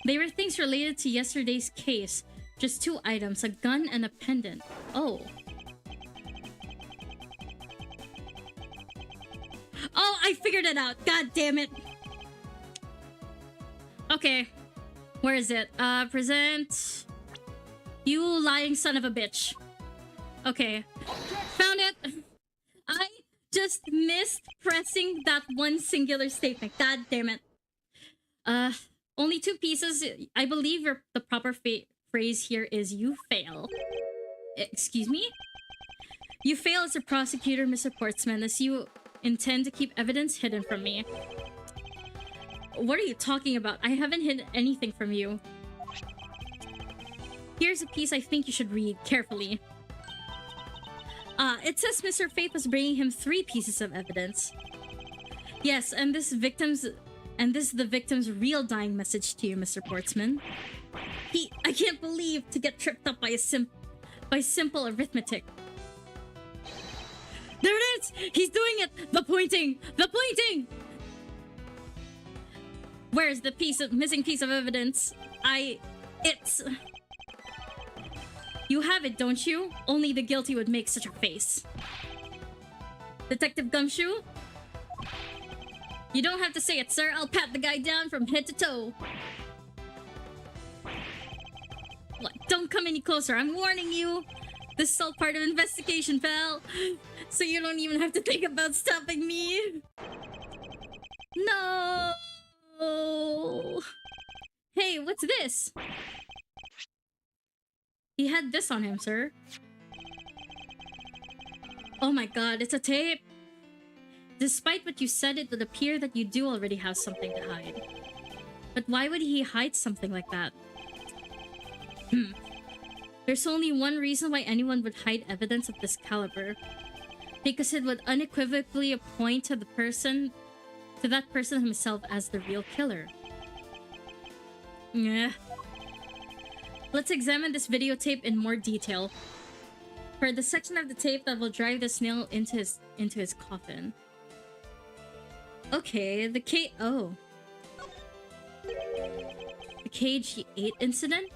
They were things related to yesterday's case. Just 2 items, a gun and a pendant. Oh. Oh, I figured it out. God damn it. Okay. Where is it? Present. You lying son of a bitch. Okay. Found it. I just missed pressing that one singular statement. God damn it. Only 2 pieces. I believe the proper phrase here is you fail. Excuse me? You fail as a prosecutor, Mr. Portsman, as you intend to keep evidence hidden from me. What are you talking about? I haven't hidden anything from you. Here's a piece I think you should read carefully. It says Mr. Faith was bringing him 3 pieces of evidence. Yes, and this is the victim's real dying message to you, Mr. Portsman. I can't believe to get tripped up by simple arithmetic. There it is! He's doing it! The pointing! The pointing! Where's the missing piece of evidence? You have it, don't you? Only the guilty would make such a face. Detective Gumshoe? You don't have to say it, sir. I'll pat the guy down from head to toe. What? Don't come any closer. I'm warning you. This is all part of investigation, pal. So you don't even have to think about stopping me. No. Hey, what's this? He had this on him, sir. Oh my god, it's a tape. Despite what you said, it would appear that you do already have something to hide. But why would he hide something like that? There's only one reason why anyone would hide evidence of this caliber. Because it would unequivocally point to that person himself as the real killer. Yeah. Let's examine this videotape in more detail. For the section of the tape that will drive this nail into his coffin. Okay, the KG8 incident?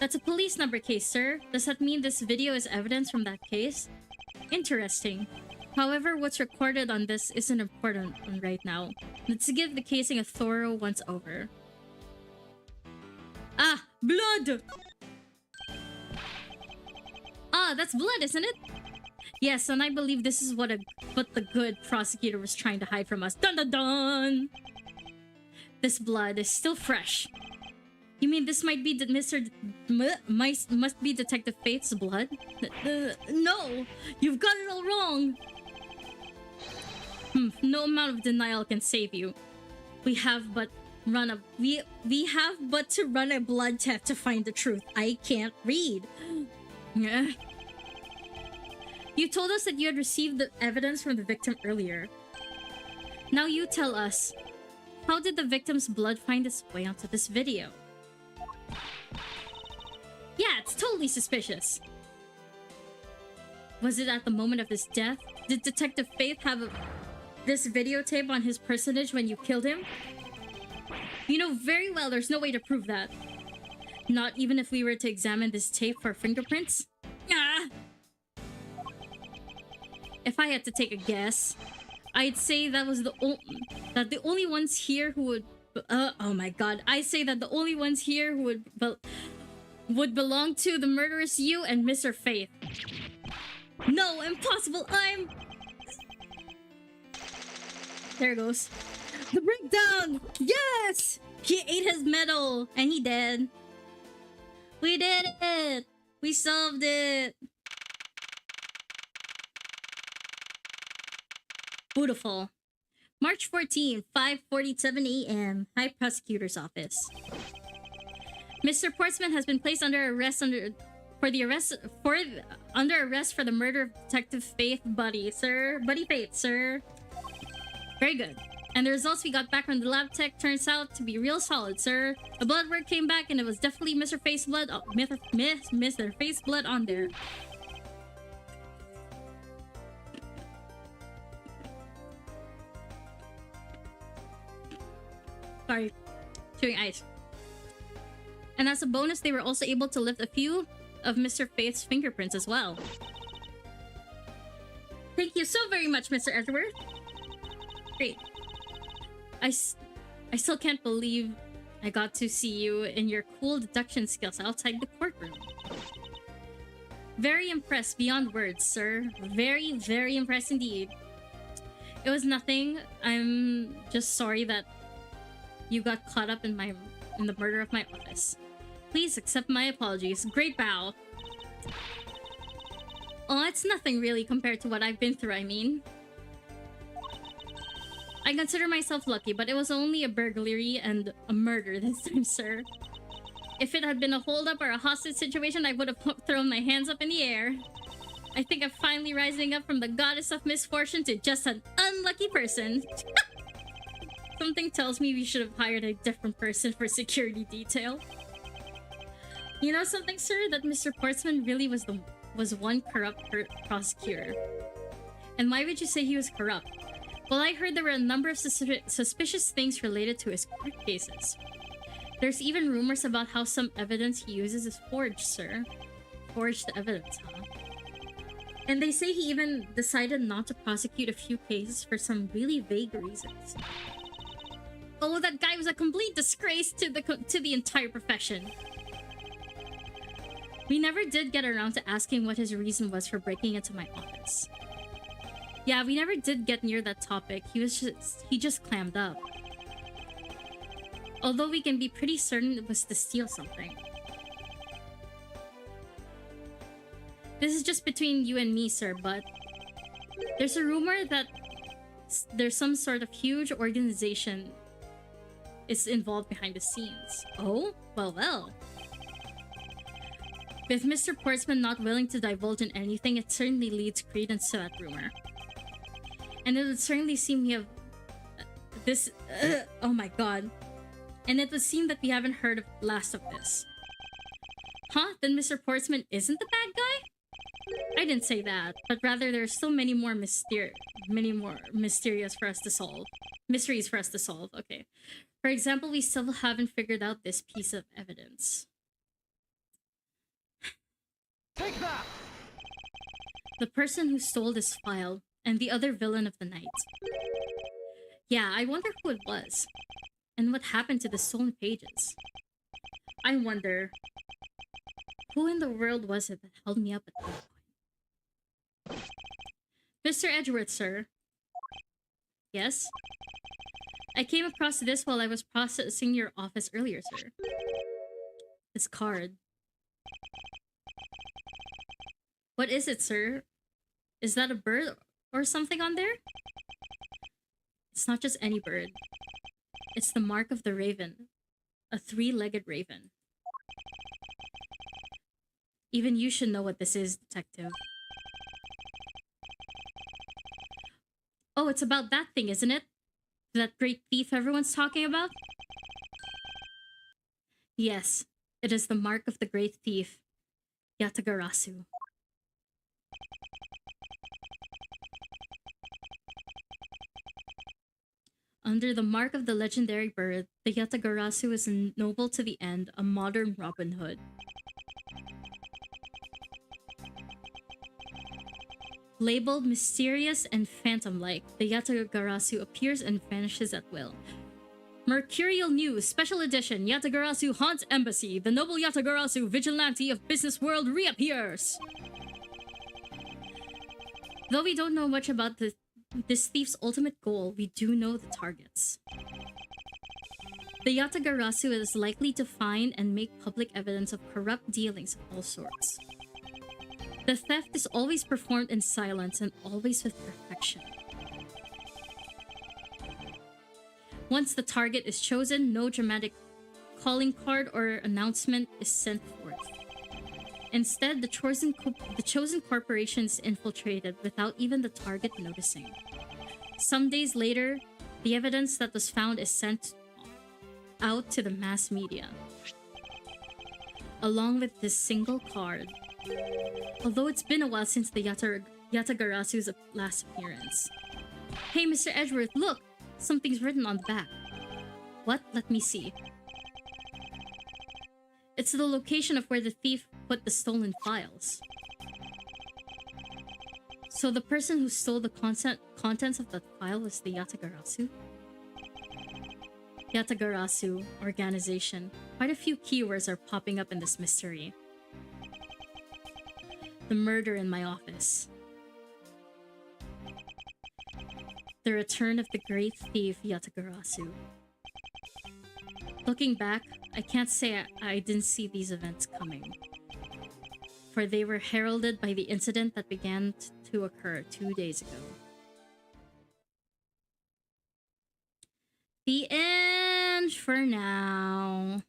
That's a police number case, sir. Does that mean this video is evidence from that case? Interesting. However, what's recorded on this isn't important right now. Let's give the casing a thorough once over. Ah! Blood! Ah, that's blood, isn't it? Yes, and I believe this is what the good prosecutor was trying to hide from us. Dun dun dun! This blood is still fresh. You mean this might be must be Detective Faith's blood? No! You've got it all wrong! No amount of denial can save you. We have but to run a blood test to find the truth. I can't read. Yeah. You told us that you had received the evidence from the victim earlier. Now you tell us, how did the victim's blood find its way onto this video? Yeah, it's totally suspicious. Was it at the moment of his death? Did Detective Faith have this videotape on his personage when you killed him? You know very well there's no way to prove that. Not even if we were to examine this tape for fingerprints? Ah! If I had to take a guess, I'd say that was the only ones here who would... oh my god. I say that the only ones here who would belong to the murderous you and Mr. Faith. No, impossible! There it goes. The breakdown! Yes! He ate his medal, and he dead. We did it! We solved it! Beautiful. March 14, 5:47 a.m. High Prosecutor's Office. Mr. Portsman has been placed under arrest for the murder of Detective Faith Buddy Faith, sir. Very good. And the results we got back from the lab tech turns out to be real solid, sir. The blood work came back and it was definitely Mr. Faith's blood. Mr. Faith's blood on there. Sorry, chewing ice. And as a bonus, they were also able to lift a few of Mr. Faith's fingerprints as well. Thank you so very much, Mr. Edward. Great. I still can't believe I got to see you and your cool deduction skills outside the courtroom. Very impressed beyond words, sir. Very, very impressed indeed. It was nothing. I'm just sorry that you got caught up in the murder of my office. Please accept my apologies. Great bow. Oh, it's nothing really compared to what I've been through, I mean. I consider myself lucky, but it was only a burglary and a murder this time, sir. If it had been a holdup or a hostage situation, I would have thrown my hands up in the air. I think I'm finally rising up from the goddess of misfortune to just an unlucky person. Something tells me we should have hired a different person for security detail. You know something, sir? That Mr. Portsman really was one corrupt prosecutor. And why would you say he was corrupt? Well, I heard there were a number of suspicious things related to his court cases. There's even rumors about how some evidence he uses is forged, sir. Forged evidence, huh? And they say he even decided not to prosecute a few cases for some really vague reasons. Oh, that guy was a complete disgrace to the entire profession. We never did get around to asking what his reason was for breaking into my office. Yeah, we never did get near that topic. He just clammed up. Although we can be pretty certain it was to steal something. This is just between you and me, sir, but there's a rumor that there's some sort of huge organization is involved behind the scenes. Oh? Well. With Mr. Portsman not willing to divulge in anything, it certainly leads credence to that rumor. And it would certainly seem we have this... oh my god. And it would seem that we haven't heard of last of this. Huh? Then Mr. Portsman isn't the bad guy? I didn't say that, but rather there are still many more mysterious for us to solve. Mysteries for us to solve, okay. For example, we still haven't figured out this piece of evidence.
Take that!
The person who stole this file and the other villain of the night. Yeah, I wonder who it was. And what happened to the stolen pages. I wonder... who in the world was it that held me up at that point? Mr. Edgeworth, sir. Yes? I came across this while I was processing your office earlier, sir. This card. What is it, sir? Is that a bird or something on there? It's not just any bird. It's the mark of the raven. A three-legged raven. Even you should know what this is, detective. Oh, it's about that thing, isn't it? That great thief everyone's talking about? Yes, it is the mark of the great thief, Yatagarasu. Under the mark of the legendary bird, the Yatagarasu is noble to the end, a modern Robin Hood. Labeled mysterious and phantom-like, the Yatagarasu appears and vanishes at will. Mercurial News, Special Edition, Yatagarasu haunts embassy. The noble Yatagarasu, vigilante of business world, reappears. Though we don't know much about this thief's ultimate goal, we do know the targets. The Yatagarasu is likely to find and make public evidence of corrupt dealings of all sorts. The theft is always performed in silence and always with perfection. Once the target is chosen, no dramatic calling card or announcement is sent forth. Instead, the chosen corporation is infiltrated without even the target noticing. Some days later, the evidence that was found is sent out to the mass media, along with this single card. Although it's been a while since the Yatagarasu's last appearance. Hey, Mr. Edgeworth, look! Something's written on the back. What? Let me see. It's the location of where the thief put the stolen files. So the person who stole the contents of that file was the Yatagarasu? Yatagarasu, organization. Quite a few keywords are popping up in this mystery. The murder in my office. The return of the great thief Yatagarasu. Looking back, I can't say I didn't see these events coming, for they were heralded by the incident that began to occur 2 days ago. The end for now.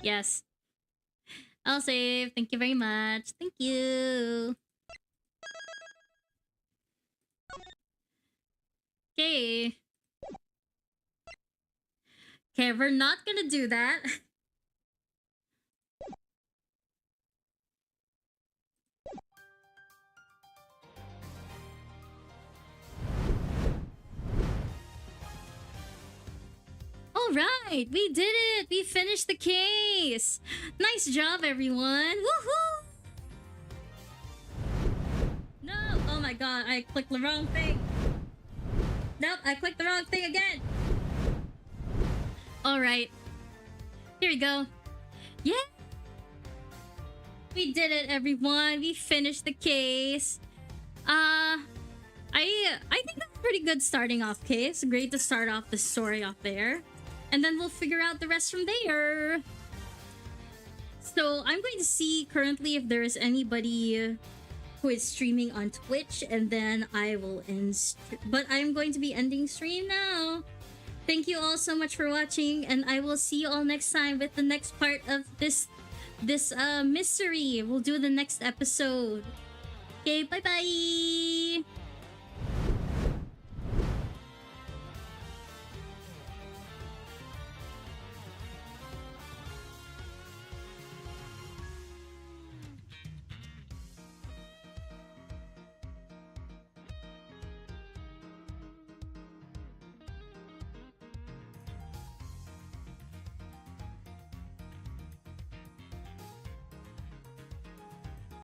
Yes, I'll save. Thank you very much. Thank you. Okay. Okay, we're not gonna do that. All right, we did it. We finished the case. Nice job, everyone. Woohoo! No! Oh my god, I clicked the wrong thing. Nope, I clicked the wrong thing again. All right. Here we go. Yeah! We did it, everyone. We finished the case. I think that's a pretty good starting off case. Great to start off the story off there. And then we'll figure out the rest from there. So I'm going to see currently if there is anybody who is streaming on Twitch, and then I will end. But I'm going to be ending stream now. Thank you all so much for watching, and I will see you all next time with the next part of this mystery. We'll do the next episode. Okay, bye bye.